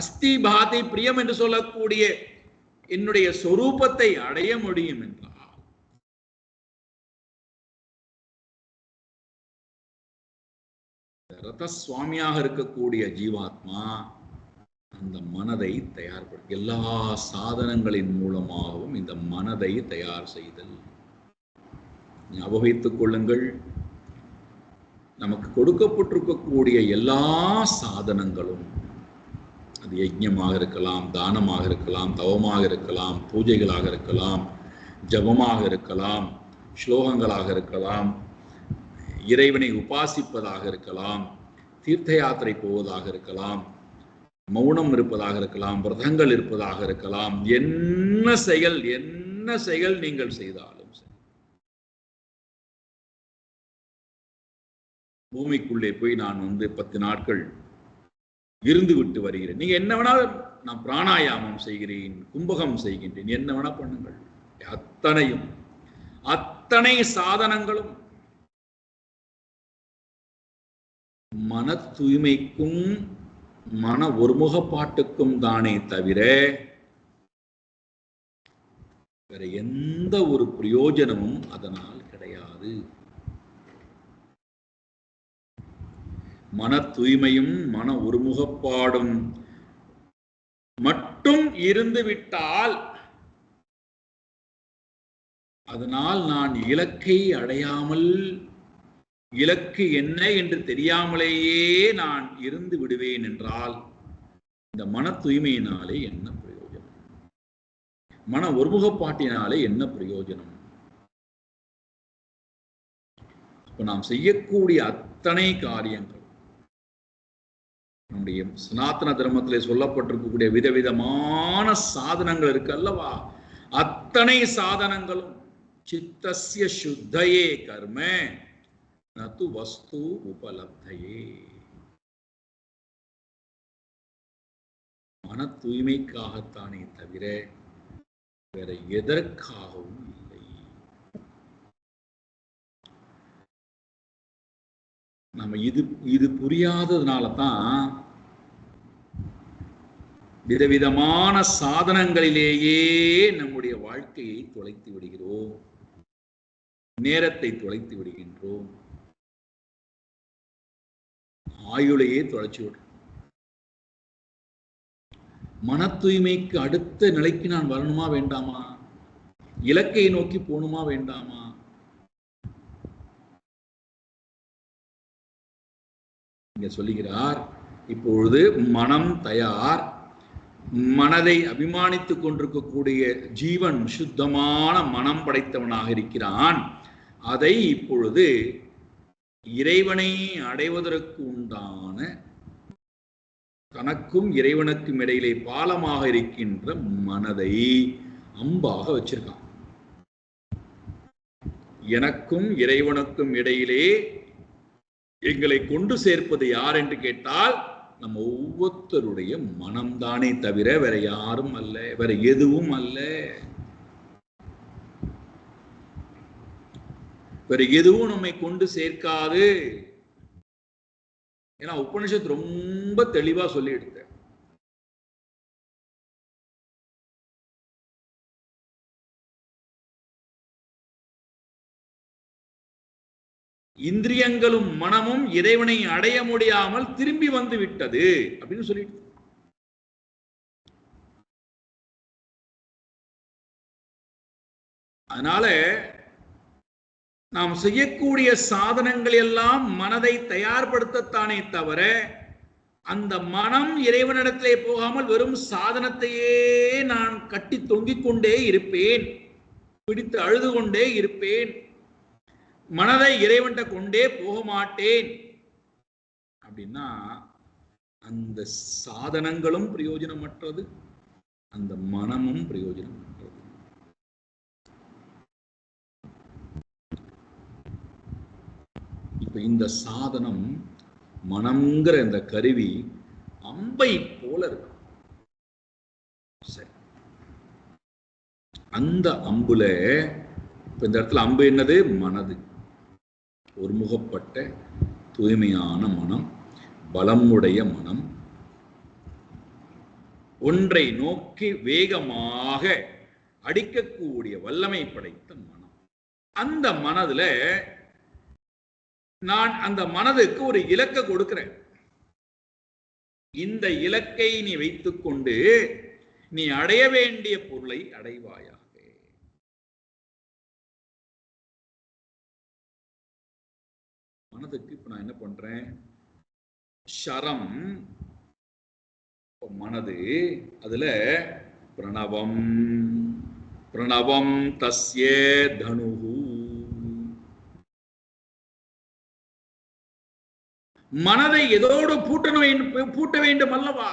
அஸ்தி, பாதி, பிரியம் என்று சொல்லக்கூடிய என்னுடைய சொரூபத்தை அடைய முடியும் என்றால் ரத சுவாமியாக இருக்கக்கூடிய ஜீவாத்மா அந்த மனதை தயார்படுத்த எல்லா சாதனங்களின் மூலமாகவும் இந்த மனதை தயார் செய்தல். ஞாபகித்துக் கொள்ளுங்கள், நமக்கு கொடுக்கப்பட்டிருக்கக்கூடிய எல்லா சாதனங்களும், அது யஜ்ஞமாக இருக்கலாம், தானமாக இருக்கலாம், தவமாக இருக்கலாம், பூஜைகளாக இருக்கலாம், ஜபமாக இருக்கலாம், ஸ்லோகங்களாக இருக்கலாம், இறைவனை உபாசிப்பதாக இருக்கலாம், தீர்த்த யாத்திரை போவதாக இருக்கலாம், மௌனம் இருப்பதாக இருக்கலாம், விரதங்கள் இருப்பதாக இருக்கலாம், என்ன செயல் நீங்கள் செய்தாலும் சரி, பூமிக்குள்ளே போய் நான் 10 நாட்கள் இருந்து விட்டு வருகிறேன், நீங்க என்ன வேணாலும், நான் பிராணாயாமம் செய்கிறேன், கும்பகம் செய்கின்றேன், என்ன வேணா பண்ணுங்கள். அத்தனை சாதனங்களும் மன தூய்மைக்கும் மன ஒருமுகப்பாட்டுக்கும் தானே தவிர வேற எந்த ஒரு பிரயோஜனமும் அதனால் கிடையாது. மன தூய்மையும் மன ஒருமுகப்பாடும் மட்டும் இருந்து விட்டால் அதனால் நான் இலக்கை அடையாமல், இலக்கு என்ன என்று தெரியாமலேயே நான் இருந்து விடுவேன் என்றால் இந்த மன தூய்மையினாலே என்ன பிரயோஜனம்? மன ஒருமுகப்பாட்டினாலே என்ன பிரயோஜனம்? இப்ப நாம் செய்யக்கூடிய அத்தனை காரியங்கள், நம்முடைய சனாதன தர்மத்திலே சொல்லப்பட்டிருக்கக்கூடிய விதவிதமான சாதனங்கள் இருக்கு அல்லவா, அத்தனை சாதனங்களும் சித்தஸ்ய சுத்தயே கர்ம நது வஸ்து உபலப்தையே, மன தூய்மைக்காகத்தானே தவிர வேற எதற்காகவும் இல்லை. நம்ம இது புரியாததுனால தான் விதவிதமான சாதனங்களிலேயே நம்முடைய வாழ்க்கையை தொலைத்து விடுகிறோம், நேரத்தை தொலைத்து விடுகின்றோம், ஆயுளையே தொலைச்சு விடுறோம். மன தூய்மைக்கு அடுத்த நிலைக்கு நான் வரணுமா வேண்டாமா? இலக்கை நோக்கி போகணுமா வேண்டாமா? இங்க சொல்லுகிறார். இப்பொழுது மனம் தயார். மனதை அபிமானித்துக் கொண்டிருக்கக்கூடிய ஜீவன் சுத்தமான மனம் படைத்தவனாக இருக்கிறான். அதை இப்பொழுது இறைவனை அடைவதற்கு உண்டான தனக்கும் இறைவனுக்கும் இடையிலே பாலமாக இருக்கின்ற மனதை அம்பாக வச்சிருக்கான். எனக்கும் இறைவனுக்கும் இடையிலே எங்களை கொண்டு சேர்ப்பது யார் என்று கேட்டால் நம்ம ஒவ்வொருத்தருடைய மனம்தானே தவிர வேற யாரும் அல்ல, வேற எதுவும் அல்ல. வேற எதுவும் நம்மை கொண்டு சேர்க்காது. ஏன்னா உபனிஷத்து ரொம்ப தெளிவா சொல்லி எடுத்த. இந்திரியங்களும் மனமும் இறைவனை அடைய முடியாமல் திரும்பி வந்து விட்டது அப்படின்னு சொல்லிட்டு. அதனால நாம் செய்யக்கூடிய சாதனங்கள் எல்லாம் மனதை தயார்படுத்தத்தானே தவிர அந்த மனம் இறைவனிடத்திலே போகாமல் வெறும் சாதனத்தையே நான் கட்டி தொங்கிக் கொண்டே இருப்பேன், பிடித்து அழுது கொண்டே இருப்பேன், மனதை இறைவன்கிட்ட கொண்டே போக மாட்டேன் அப்படின்னா அந்த சாதனங்களும் பிரயோஜனமற்றது, அந்த மனமும் பிரயோஜனமற்றது. இப்ப இந்த சாதனம் மனம்ங்கிற இந்த கருவி அம்பை போல இருக்கு. சரி, அந்த அம்புல இப்ப இந்த இடத்துல அம்பு என்னது? மனது. ஒருமுகப்பட்ட தூய்மையான மனம், பலமுடைய மனம், ஒன்றை நோக்கி வேகமாக அடிக்கக்கூடிய வல்லமை படைத்த மனம். அந்த மனதுல நான் அந்த மனதுக்கு ஒரு இலக்கை கொடுக்கிறேன். இந்த இலக்கை நீ வைத்துக்கொண்டு நீ அடைய வேண்டிய பொருளை அடைவாயாக. மனதுக்கு இப்ப நான் என்ன பண்றேன்? ஷரம் மனது, அதுல பிரணவம் பிரணவம் தஸ்ய தனுஹு. மனதை எதோடு பூட்ட வேண்டும் அல்லவா?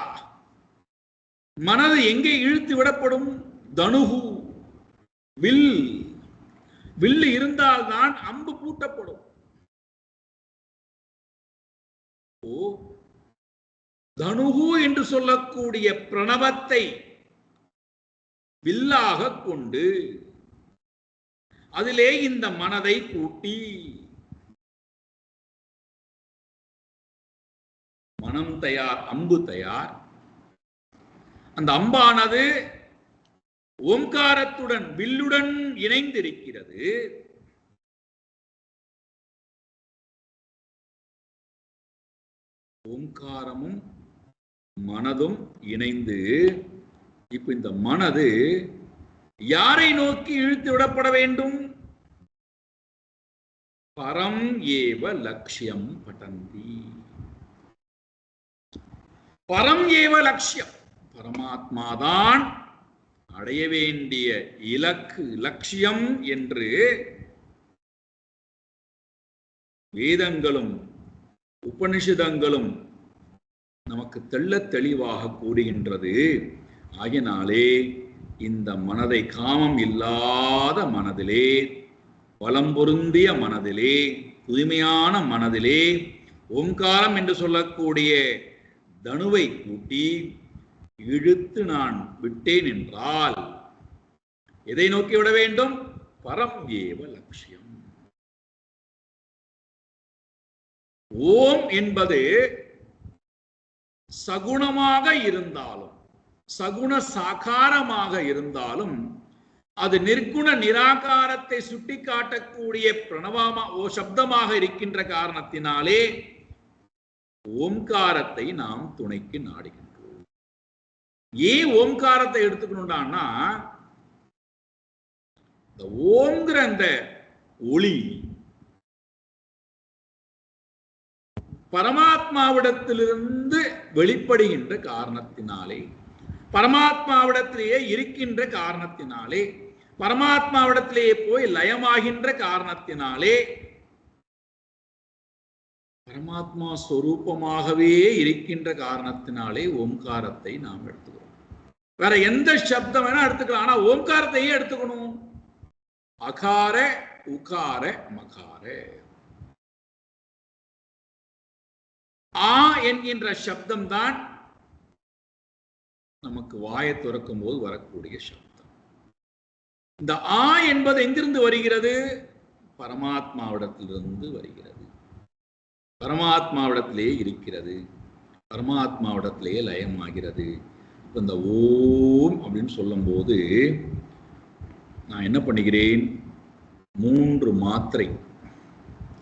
மனது எங்கே இழுத்து விடப்படும்? தனுகு, வில். வில்லு இருந்தால்தான் அம்பு பூட்டப்படும். தனுகு என்று சொல்லக்கூடிய பிரணவத்தை வில்லாக கொண்டு அதிலே இந்த மனதை பூட்டி, மனம் தயார், அம்பு தயார். அந்த அம்பானது ஓம்காரத்துடன் வில்லுடன் இணைந்திருக்கிறது. ஓம்காரமும் மனதும் இணைந்து இப்ப இந்த மனது யாரை நோக்கி இழுத்து விடப்பட வேண்டும்? பரம் ஏவ லட்சியம் படந்தி. பரம் ஏவ லட்சியம், பரமாத்மாதான் அடைய வேண்டிய இலக்கு, லட்சியம் என்று வேதங்களும் உபனிஷதங்களும் நமக்கு தெள்ளத் தெளிவாக கூறுகின்றது. ஆகினாலே இந்த மனதை காமம் இல்லாத மனதிலே, பலம் பொருந்திய மனதிலே, தூய்மையான மனதிலே ஓங்காரம் என்று சொல்லக்கூடிய தனுவை கூட்டி இழுத்து நான் விட்டேன் என்றால் எதை நோக்கி விட வேண்டும்? பரம் ஏவ லட்சியம். ஓம் என்பது சகுணமாக இருந்தாலும், சகுண சாகாரமாக இருந்தாலும், அது நிர்குண நிராகாரத்தை சுட்டி காட்டக்கூடிய பிரணவமா சப்தமாக இருக்கின்ற காரணத்தினாலே ஓம்காரத்தை நாம் துணைக்கு நாடுகின்றோம். ஏன் ஓம்காரத்தை எடுத்துக்கணும்னா, இந்த ஓம்ங்கிற அந்த ஒளி பரமாத்மாவிடத்திலிருந்து வெளிப்படுகின்ற காரணத்தினாலே, பரமாத்மாவிடத்திலேயே இருக்கின்ற காரணத்தினாலே, பரமாத்மாவிடத்திலேயே போய் லயமாகின்ற காரணத்தினாலே, பரமாத்மா ஸ்வரூபமாகவே இருக்கின்ற காரணத்தினாலே ஓம்காரத்தை நாம் எடுத்துக்கிறோம். வேற எந்த சப்தம் வேணா எடுத்துக்கலாம், ஆனா ஓம்காரத்தையே எடுத்துக்கணும். அகார உகார மகார. ஆ என்கின்ற சப்தம் தான் நமக்கு வாயை துறக்கும் போது வரக்கூடிய சப்தம். இந்த ஆ என்பது எங்கிருந்து வருகிறது? பரமாத்மாவிடத்திலிருந்து வருகிறது. பரமாத்மாவிடத்திலே இருக்கிறது, பரமாத்மாவிடத்திலேயே லயமாகிறது. இந்த ஓம் அப்படின்னு சொல்லும் போது நான் என்ன பண்ணுகிறேன்? 3 மாத்திரை,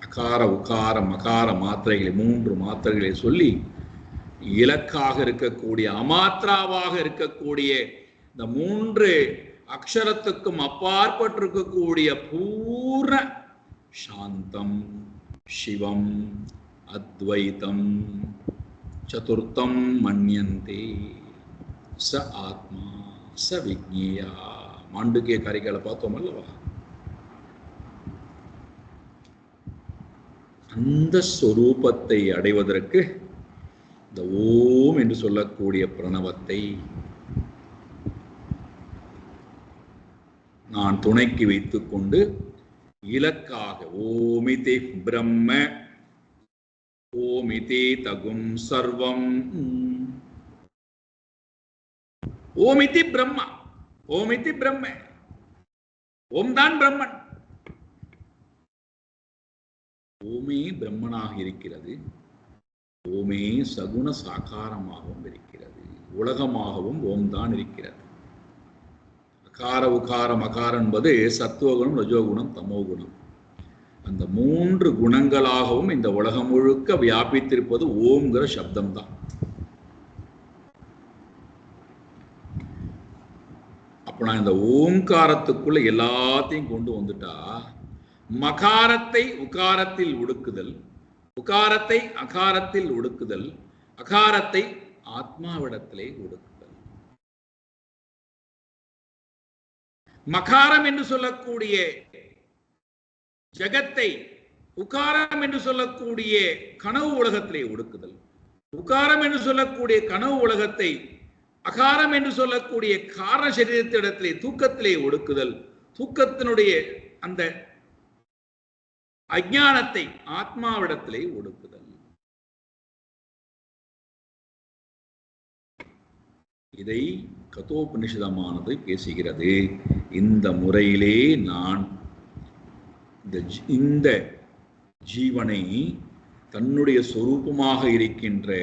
அகார உகார மகார மாத்திரைகளை 3 மாத்திரைகளை சொல்லி இலக்காக இருக்கக்கூடிய, அமாத்திராவாக இருக்கக்கூடிய இந்த 3 அக்ஷரத்துக்கும் அப்பாற்பட்டிருக்கக்கூடிய பூர்ண சாந்தம், சிவம், அத்வைதம், சதுர்த்தம் மன்யந்தே ச ஆத்மா ச விஜ்ஞேயா. மாண்டுக்கிய காரிகளை பார்த்தோம் அல்லவா? அந்த ஸ்வரூபத்தை அடைவதற்கு இந்த ஓம் என்று சொல்லக்கூடிய பிரணவத்தை நான் துணைக்கு வைத்துக் கொண்டு இலக்காக ஓமிதி பிரம்ம, ஓமிதி தகும் சர்வம், ஓமிதி பிரம்மா, ஓமிதி பிரம்ம, ஓம் தான் பிரம்மன். ஓமே பிரம்மனாக இருக்கிறது, ஓமே சகுண சாகாரமாகவும் இருக்கிறது, உலகமாகவும் ஓம் தான் இருக்கிறது. அகார உகாரம் அகாரம் என்பது சத்துவகுணம், ரஜோகுணம், தமோகுணம். அந்த 3 குணங்களாகவும் இந்த உலகம் முழுக்க வியாபித்திருப்பது ஓம்ங்கிற சப்தம் தான். அப்ப நான் இந்த ஓம்காரத்துக்குள்ள எல்லாத்தையும் கொண்டு வந்துட்டா, மகாரத்தை உகாரத்தில் ஒடுக்குதல், உகாரத்தை அகாரத்தில் ஒடுக்குதல், அகாரத்தை ஆத்மாவிடத்திலே ஒடுக்குதல். மகாரம் என்று சொல்லக்கூடிய ஜகத்தை உகாரம் என்று சொல்லக்கூடிய கனவு உலகத்திலே ஒடுக்குதல், உகாரம் என்று சொல்லக்கூடிய கனவு உலகத்தை அகாரம் என்று சொல்லக்கூடிய காரண சரீரத்திடத்திலே தூக்கத்திலே ஒடுக்குதல், தூக்கத்தினுடைய அந்த அஞ்ஞானத்தை ஆத்மாவிடத்திலே ஒடுக்குதல். இதை கதோபனிஷதமானது பேசுகிறது. இந்த முறையிலே நான் இந்த ஜீவனை தன்னுடைய சொரூபமாக இருக்கின்ற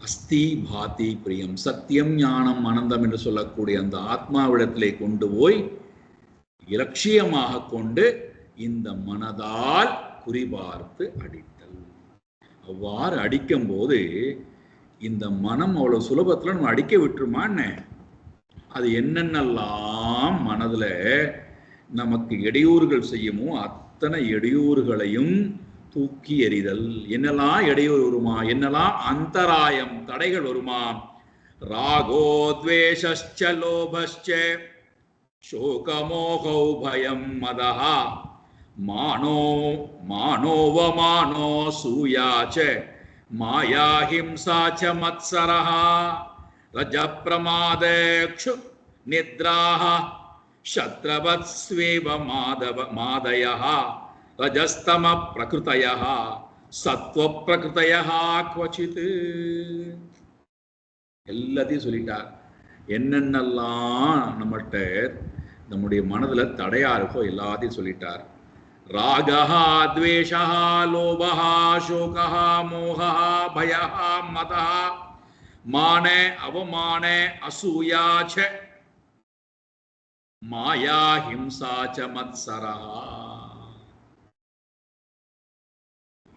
அஸ்தி பாதி பிரியம், சத்தியம் ஞானம் ஆனந்தம் என்று சொல்லக்கூடிய அந்த ஆத்மாவிடத்திலே கொண்டு போய் இலட்சியமாக கொண்டு இந்த மனதால் குறிபார்த்து அடித்தல். அவ்வாறு அடிக்கும் போது இந்த மனம் அவ்வளவு சுலபத்துல நம்ம அடிக்க விட்டுருமான்னு, அது என்னென்னலாம் மனதுல நமக்கு இடையூறுகள் செய்யுமோ அத்தனை இடையூறுகளையும் தூக்கி எறிதல். என்னெல்லாம் இடையூறு வருமா, என்னெல்லாம் அந்தராயம் தடைகள் வருமா? ராகோ த்வேஷஸ்ச லோபஸ்ச சோகமோகௌ பயம் மதஹ மானோ மானோவமானோ சூயாச்ச மாயா ஹிம்சா ச மத்சரஹ ரஜப்ரமாதக்ஷு நித்ராஹ சத்ரவத்ஸ்வேவ மாதயஹ ரஜஸ்தம பிரகிருதயஹ சத்வ பிரகிருதயஹ க்வசித். எல்லாத்தையும் சொல்லிட்டார். என்னென்னலாம் நம்மகிட்ட நம்முடைய மனதுல தடையா இருக்கோ எல்லாத்தையும் சொல்லிட்டார். ராகஹா த்வேஷஹா லோபஹா சோகஹா மோகஹா பயஹா மதஹா மான அவமான அசூயாச்ச மாயா ஹிம்சாச்ச மத்சரஹா.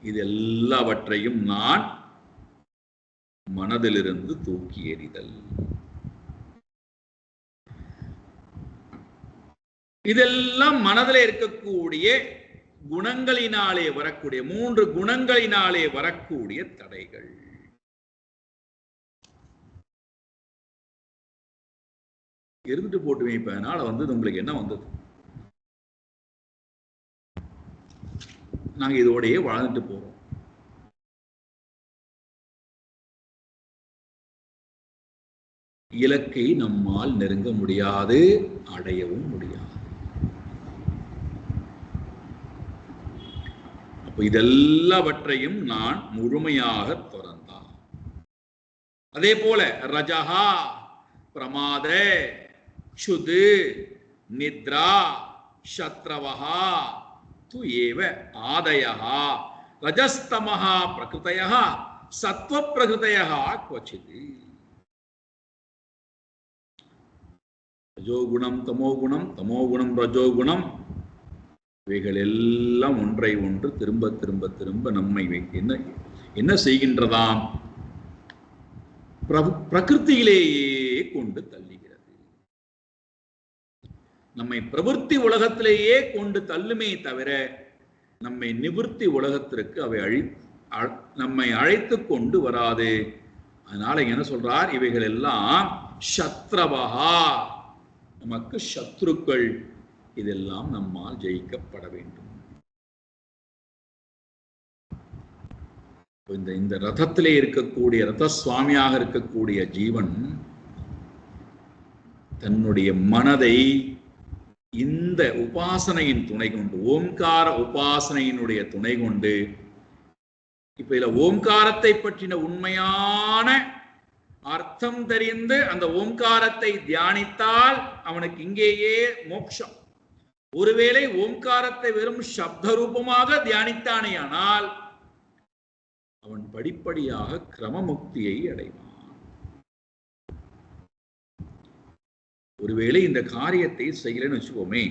இது எல்லாவற்றையும் நான் மனதிலிருந்து தூக்கி எறிதல். இதெல்லாம் மனதில் இருக்கக்கூடிய குணங்களினாலே வரக்கூடிய 3 குணங்களினாலே வரக்கூடிய தடைகள். இருந்துட்டு போட்டுவேன். இப்ப அதனால உங்களுக்கு என்ன வந்தது? நாங்க இதோடையே வாழ்ந்துட்டு போறோம். இலக்கை நம்மால் நெருங்க முடியாது, அடையவும் முடியாது. அப்ப இதெல்லாவற்றையும் நான் முழுமையாக துறந்தான். அதே போல ரஜஹா, பிரமாத, சுது, நித்ரா, சத்ரவஹா து ஏவ ஆதயஹா ரஜஸ்தமஹா பிரகிருதயஹ சத்வ பிரகிருதயஹ க்வசித். ரஜோகுணம் தமோகுணம், தமோகுணம் ரஜோகுணம், இவைகள் எல்லாம் ஒன்றை ஒன்று திரும்ப திரும்ப திரும்ப நம்மை என்ன செய்கின்றதாம்? பிரகிருத்தியிலேயே கொண்டு தள்ளுகிறது. நம்மை பிரவೃತ್ತಿ உலகத்திலேயே கொண்டு தள்ளுமே தவிர நம்மை நிவೃತ್ತಿ உலகத்திற்கு அவை நம்மை அழைத்து கொண்டு வராது. அதனால என்ன சொல்றார்? இவைகள் எல்லாம் சத்ரவஹா, நமக்கு சத்ருக்கள். இதெல்லாம் நம்மால் ஜெயிக்கப்பட வேண்டும். இந்த ரதத்திலே இருக்கக்கூடிய ரத சுவாமியாக இருக்கக்கூடிய ஜீவன் தன்னுடைய மனதை இந்த உபாசனையின் துணை கொண்டு, ஓம்கார உபாசனையினுடைய துணை கொண்டு, இப்ப இதுல ஓம்காரத்தை பற்றின உண்மையான அர்த்தம் தெரிந்து அந்த ஓம்காரத்தை தியானித்தால் அவனுக்கு இங்கேயே மோட்சம். ஒருவேளை ஓம்காரத்தை வெறும் சப்த ரூபமாக தியானித்தானேயானால் அவன் படிப்படியாக கிரமமுக்தியை அடைவான். ஒருவேளை இந்த காரியத்தை செய்யலன்னு வச்சுக்கோமே,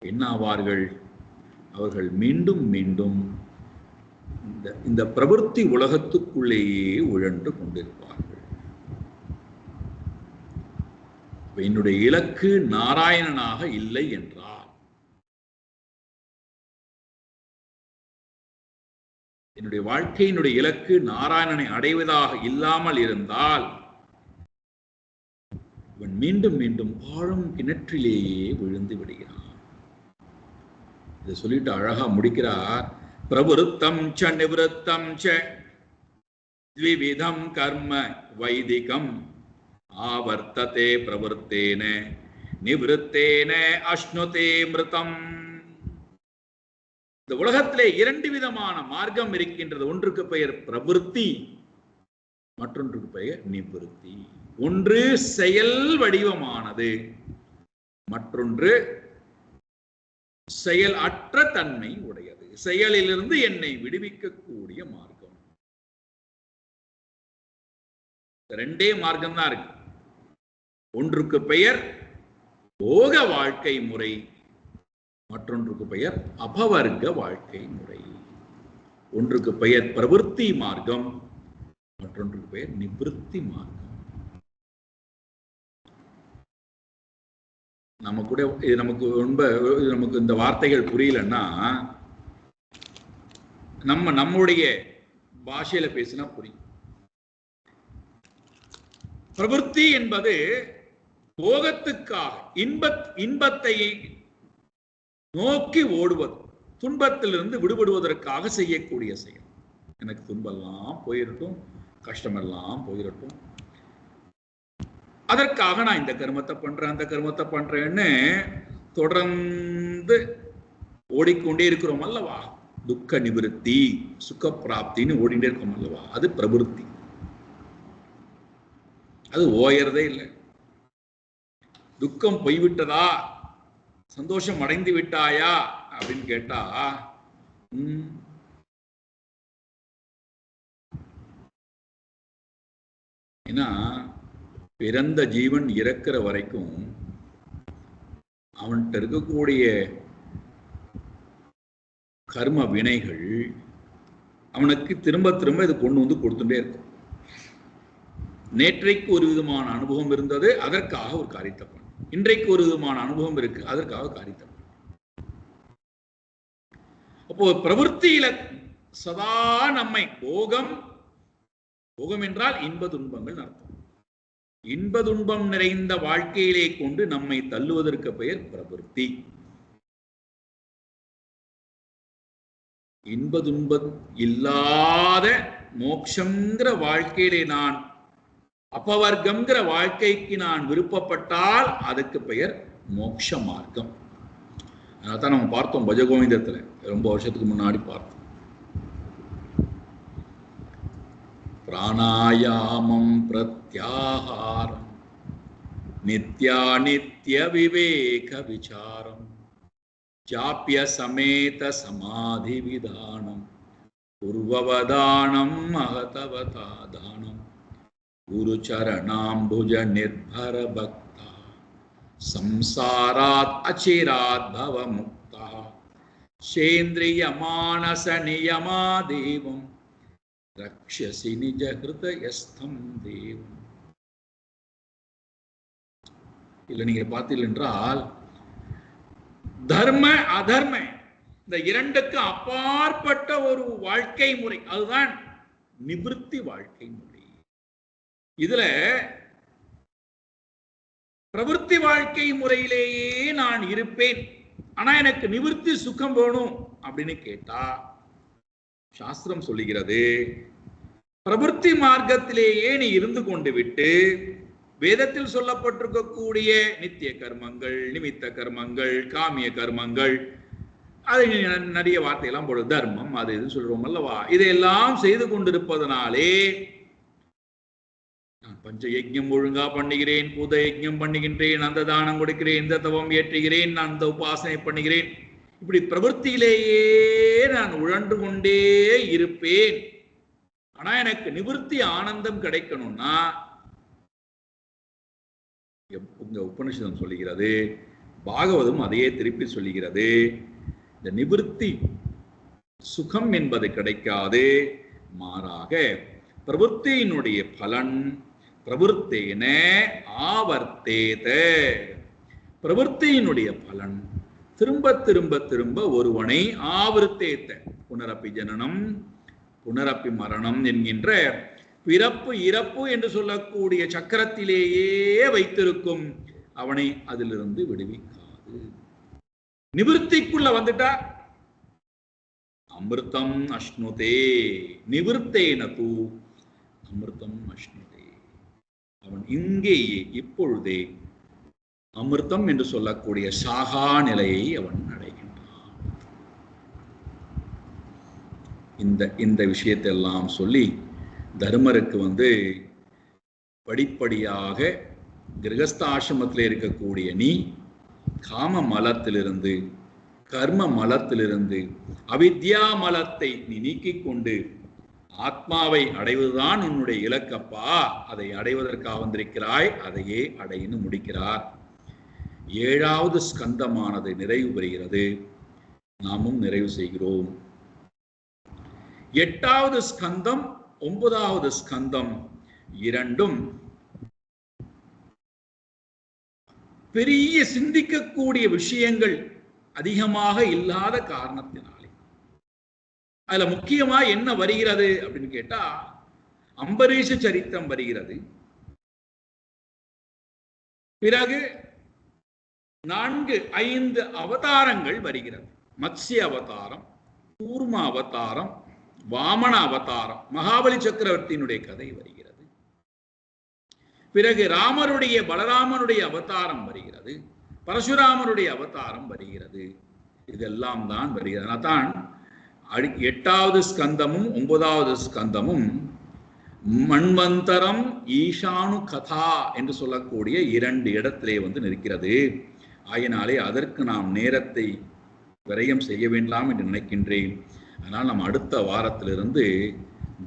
என்ன ஆவார்கள்? அவர்கள் மீண்டும் மீண்டும் இந்த பிரவೃತ್ತಿ உலகத்துக்குள்ளேயே உழன்று கொண்டிருப்பார்கள். என்னுடைய இலக்கு நாராயணனாக இல்லை என்றால், என்னுடைய வாழ்க்கையினுடைய இலக்கு நாராயணனை அடைவதாக இல்லாமல் இருந்தால் இவன் மீண்டும் மீண்டும் ஆழம் கிணற்றிலேயே விழுந்து விடுகிறான். இதை சொல்லிட்டு அழகா முடிக்கிறார். பிரவருத்தம் ச நிவೃத்தம் ச த்விவிதம் கர்ம வைதிகம் ஆவர்த்ததே பிரவருத்தேன நிவೃத்தேன அஷ்ணுதே மிருதம். இந்த உலகத்திலே 2 விதமான மார்க்கம் இருக்கின்றது. ஒன்றுக்கு பெயர் பிரவೃತ್ತಿ, மற்றொன்றுக்கு பெயர் நிவೃತ್ತಿ. ஒன்று செயல் வடிவமானது, மற்றொன்று செயல் அற்ற தன்மை உடையது. செயலிலிருந்து என்னை விடுவிக்கக்கூடிய மார்க்கம். 2 மார்க்கம் தான் இருக்கு. ஒன்றுக்கு பெயர் போக வாழ்க்கை முறை, மற்றொன்றுக்கு பெயர் அபவர்க்க வாழ்க்கை முறை. ஒன்றுக்கு பெயர் பிரவೃತ್ತಿ மார்க்கம், மற்றொன்றுக்கு பெயர் நிவೃತ್ತಿ மார்க்கம். நமக்கு இந்த வார்த்தைகள் புரியலன்னா நம்முடைய பாஷையில பேசினா புரியும். பிரவೃತ್ತಿ என்பது போகத்துக்காக இன்பத்தை நோக்கி ஓடுவது, துன்பத்திலிருந்து விடுபடுவதற்காக செய்யக்கூடிய செயல். எனக்கு துன்பெல்லாம் போயிரட்டும், கஷ்டமெல்லாம் போயிரட்டும், அதற்காக நான் இந்த கர்மத்தை பண்றேன் அந்த கர்மத்தை பண்றேன்னு தொடர்ந்து ஓடிக்கொண்டே இருக்கிறோம் அல்லவா? துக்க நிவೃತ್ತಿ, சுக பிராப்தின்னு ஓடிண்டே இருக்கோம் அல்லவா? அது பிரவೃತ್ತಿ. அது ஓயறதே இல்லை. துக்கம் போய்விட்டதா, சந்தோஷம் அடைந்து விட்டாயா அப்படின்னு கேட்டா ஏன்னா பிறந்த ஜீவன் இறக்கிற வரைக்கும் அவன்கிட்ட இருக்கக்கூடிய கர்ம வினைகள் அவனுக்கு திரும்ப திரும்ப இது கொண்டு வந்து கொடுத்துட்டே இருக்கும். நேற்றைக்கு ஒரு விதமான அனுபவம் இருந்தது, அதற்காக ஒரு காரியத்தை பண்ண. இன்றைக்கு ஒரு விதமான அனுபவம் இருக்கு, அதற்காக காரியத்தை பண்ண. அப்போ பிரவൃத்தியில சதா நம்மை போகம் என்றால் இன்ப துன்பங்கள் அர்த்தம். இன்ப துன்பம் நிறைந்த வாழ்க்கையிலே கொண்டு நம்மை தள்ளுவதற்கு பெயர் பிரவൃத்தி. இன்ப துன்பம் இல்லாத மோட்சங்கிற வாழ்க்கையிலே நான் அபவர்க்கம்ங்கிற வாழ்க்கைக்கு நான் விருப்பப்பட்டால் அதுக்கு பெயர் மோட்ச மார்க்கம். அதான் நம்ம பார்த்தோம் பஜகோவிந்தத்துல, ரொம்ப வருஷத்துக்கு முன்னாடி பார்த்தோம். பிராணாயாமம் பிரத்யாஹாரம் நித்யாநித்ய விவேக விசாரம் ஜாப்ய சமேத சமாதி விதானம் பூர்வவதானம் மகதவதாதானம் குரு சரணாம்புஜ நிர்பர பக்தா சம்சாராத் அச்சிராத் பவ முக்தா சேந்திரிய மானச நியமா தேவம் ரக்ஷசி நிஜ ஹிருதயஸ்தம் தேவம். இல்ல நீங்க பார்த்தீர்கள் என்றால் தர்ம அதர்ம இந்த இரண்டுக்கு அப்பாற்பட்ட ஒரு வாழ்க்கை முறை, அதுதான் நிவிருத்தி வாழ்க்கை முறை. இதுல பிரவൃத்தி வாழ்க்கை முறையிலேயே நான் இருப்பேன், ஆனா எனக்கு நிவிருத்தி சுகம் வேணும் அப்படின்னு கேட்டா சாஸ்திரம் சொல்லுகிறது, பிரவൃத்தி மார்க்கத்திலேயே நீ இருந்து கொண்டு விட்டு வேதத்தில் சொல்லப்பட்டிருக்கக்கூடிய நித்திய கர்மங்கள், நிமித்த கர்மங்கள், காமிய கர்மங்கள், அது நிறைய வார்த்தையெல்லாம் போடு, தர்மம் அது இது சொல்றோம் அல்லவா, இதையெல்லாம் செய்து கொண்டிருப்பதனாலே நான் பஞ்ச யஜ்ஞம் ஒழுங்கா பண்ணுகிறேன், பூத யஜ்ஞம் பண்ணுகின்றேன், அந்த தானம் கொடுக்கிறேன், இந்த தவம் ஏற்றுகிறேன், நான் அந்த உபாசனை பண்ணுகிறேன், இப்படி பிரவൃத்தியிலேயே நான் உழன்று கொண்டே இருப்பேன். ஆனா எனக்கு நிவிருத்தி ஆனந்தம் கிடைக்கணும்னா உங்க உபனிஷதம் சொல்லுகிறது, பாகவதம் அதையே திருப்பி சொல்லுகிறது, இந்த நிவிருத்தி சுகம் என்பது கிடைக்காது, மாறாக பிரவೃத்தியினுடைய பலன் பிரவೃத்தேன ஆவர்த்தேத, பிரவೃத்தியினுடைய பலன் திரும்ப திரும்ப திரும்ப ஒருவனை ஆவர்த்தேத்த, புனரப்பி ஜனனம் புனரப்பி மரணம் என்கின்ற பிறப்பு இறப்பு என்று சொல்லக்கூடிய சக்கரத்திலேயே வைத்திருக்கும், அவனை அதிலிருந்து விடுவிக்காது. நிவிருத்திக்குள்ள வந்துட்டா அமிர்தம் அஷ்ணுதே நிவிருத்தேன தூ அமிர்தம் அஷ்ணுதே, அவன் இங்கேயே இப்பொழுதே அமிர்தம் என்று சொல்லக்கூடிய சாகா நிலையை அவன் அடைகின்றான். இந்த விஷயத்தை எல்லாம் சொல்லி தர்மருக்கு படிப்படியாக கிரகஸ்தாசிரமத்தில் இருக்கக்கூடிய நீ காம மலத்திலிருந்து கர்ம மலத்திலிருந்து அவித்யா மலத்தை நீ நீக்கிக் கொண்டு ஆத்மாவை அடைவதுதான் உன்னுடைய இலக்கப்பா, அதை அடைவதற்காக வந்திருக்கிறாய், அதையே அடையின்னு முடிக்கிறார். 7வது ஸ்கந்தமானது நிறைவு பெறுகிறது, நாமும் நிறைவு செய்கிறோம். 8வது ஸ்கந்தம் 9வது ஸ்கந்தம் இரண்டும் பெரிய சிந்திக்கக்கூடிய விஷயங்கள் அதிகமாக இல்லாத காரணத்தினாலே அதுல முக்கியமா என்ன வருகிறது அப்படின்னு கேட்டா அம்பரீஷ சரித்திரம் வருகிறது. பிறகு 4-5 அவதாரங்கள் வருகிறது. மத்ஸ்ய அவதாரம், கூர்ம அவதாரம், வாமன அவதாரம், மகாபலி சக்கரவர்த்தியினுடைய கதை வருகிறது. பிறகு ராமருடைய பலராமனுடைய அவதாரம் வருகிறது, பரசுராமனுடைய அவதாரம் வருகிறது. இதெல்லாம் தான் வருகிறது. அதான் 8வது ஸ்கந்தமும் 9வது ஸ்கந்தமும் மன்வந்தரம் ஈசானு கதா என்று சொல்லக்கூடிய 2 இடத்திலே நிற்கிறது. ஆயினாலே அதற்கு நாம் நேரத்தை விரயம் செய்ய வேண்டாம் என்று நினைக்கின்றேன். அதனால் நாம் அடுத்த வாரத்திலிருந்து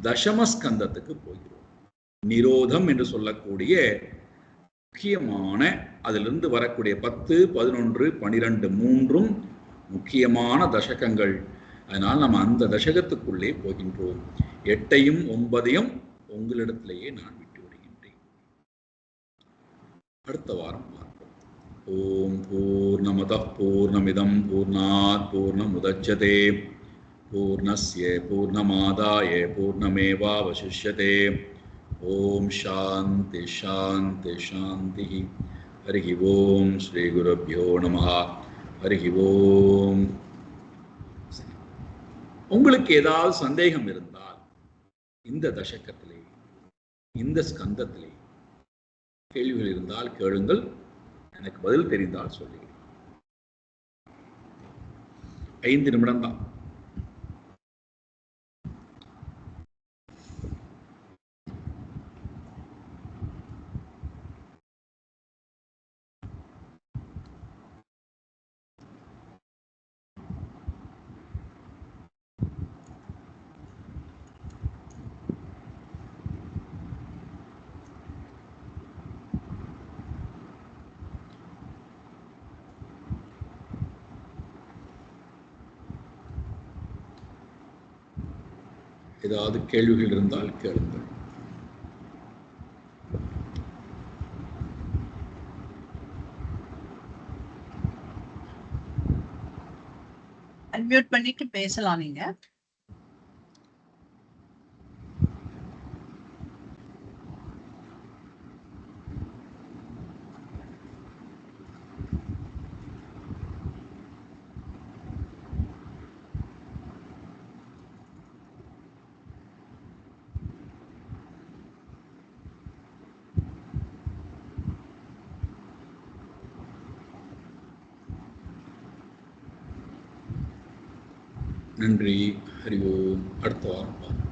தசமஸ்கந்தத்துக்கு போகிறோம். நிரோதம் என்று சொல்லக்கூடிய முக்கியமான அதிலிருந்து வரக்கூடிய 10, 11, 12 மூன்றும் முக்கியமான தசகங்கள். அதனால் நாம் அந்த தசகத்துக்குள்ளே போகின்றோம். 8ஐயும் 9ஐயும் உங்களிடத்திலேயே நான் விட்டு விடுகின்றேன். அடுத்த வாரம் பார்ப்போம். ஓம் பூர்ணமதః பூர்ணமிதம் பூர்ணாத் பூர்ணமுதச்யதே பூர்ணஸ்ய பூர்ணமாதாய பூர்ணமேவாவசிஷ்யதே. ஓம் சாந்தி சாந்தி சாந்தி. ஹரி ஓம் ஸ்ரீ குருப்யோ நமஹ. ஹரி ஓம். உங்களுக்கு ஏதாவது சந்தேகம் இருந்தால் இந்த தசகத்திலே, இந்த ஸ்கந்தத்திலே கேள்விகள் இருந்தால் கேளுங்கள், எனக்கு பதில் தெரிந்தால் சொல்லுங்கள். 5 நிமிடம் தான். ஏதாவது கேள்விகள் இருந்தால் கேளுங்கள். அன்மியூட் பண்ணிட்டு பேசலாம் நீங்க. நன்றி. ஹரி ஓம். அடுத்த வாரம் பார்ப்போம்.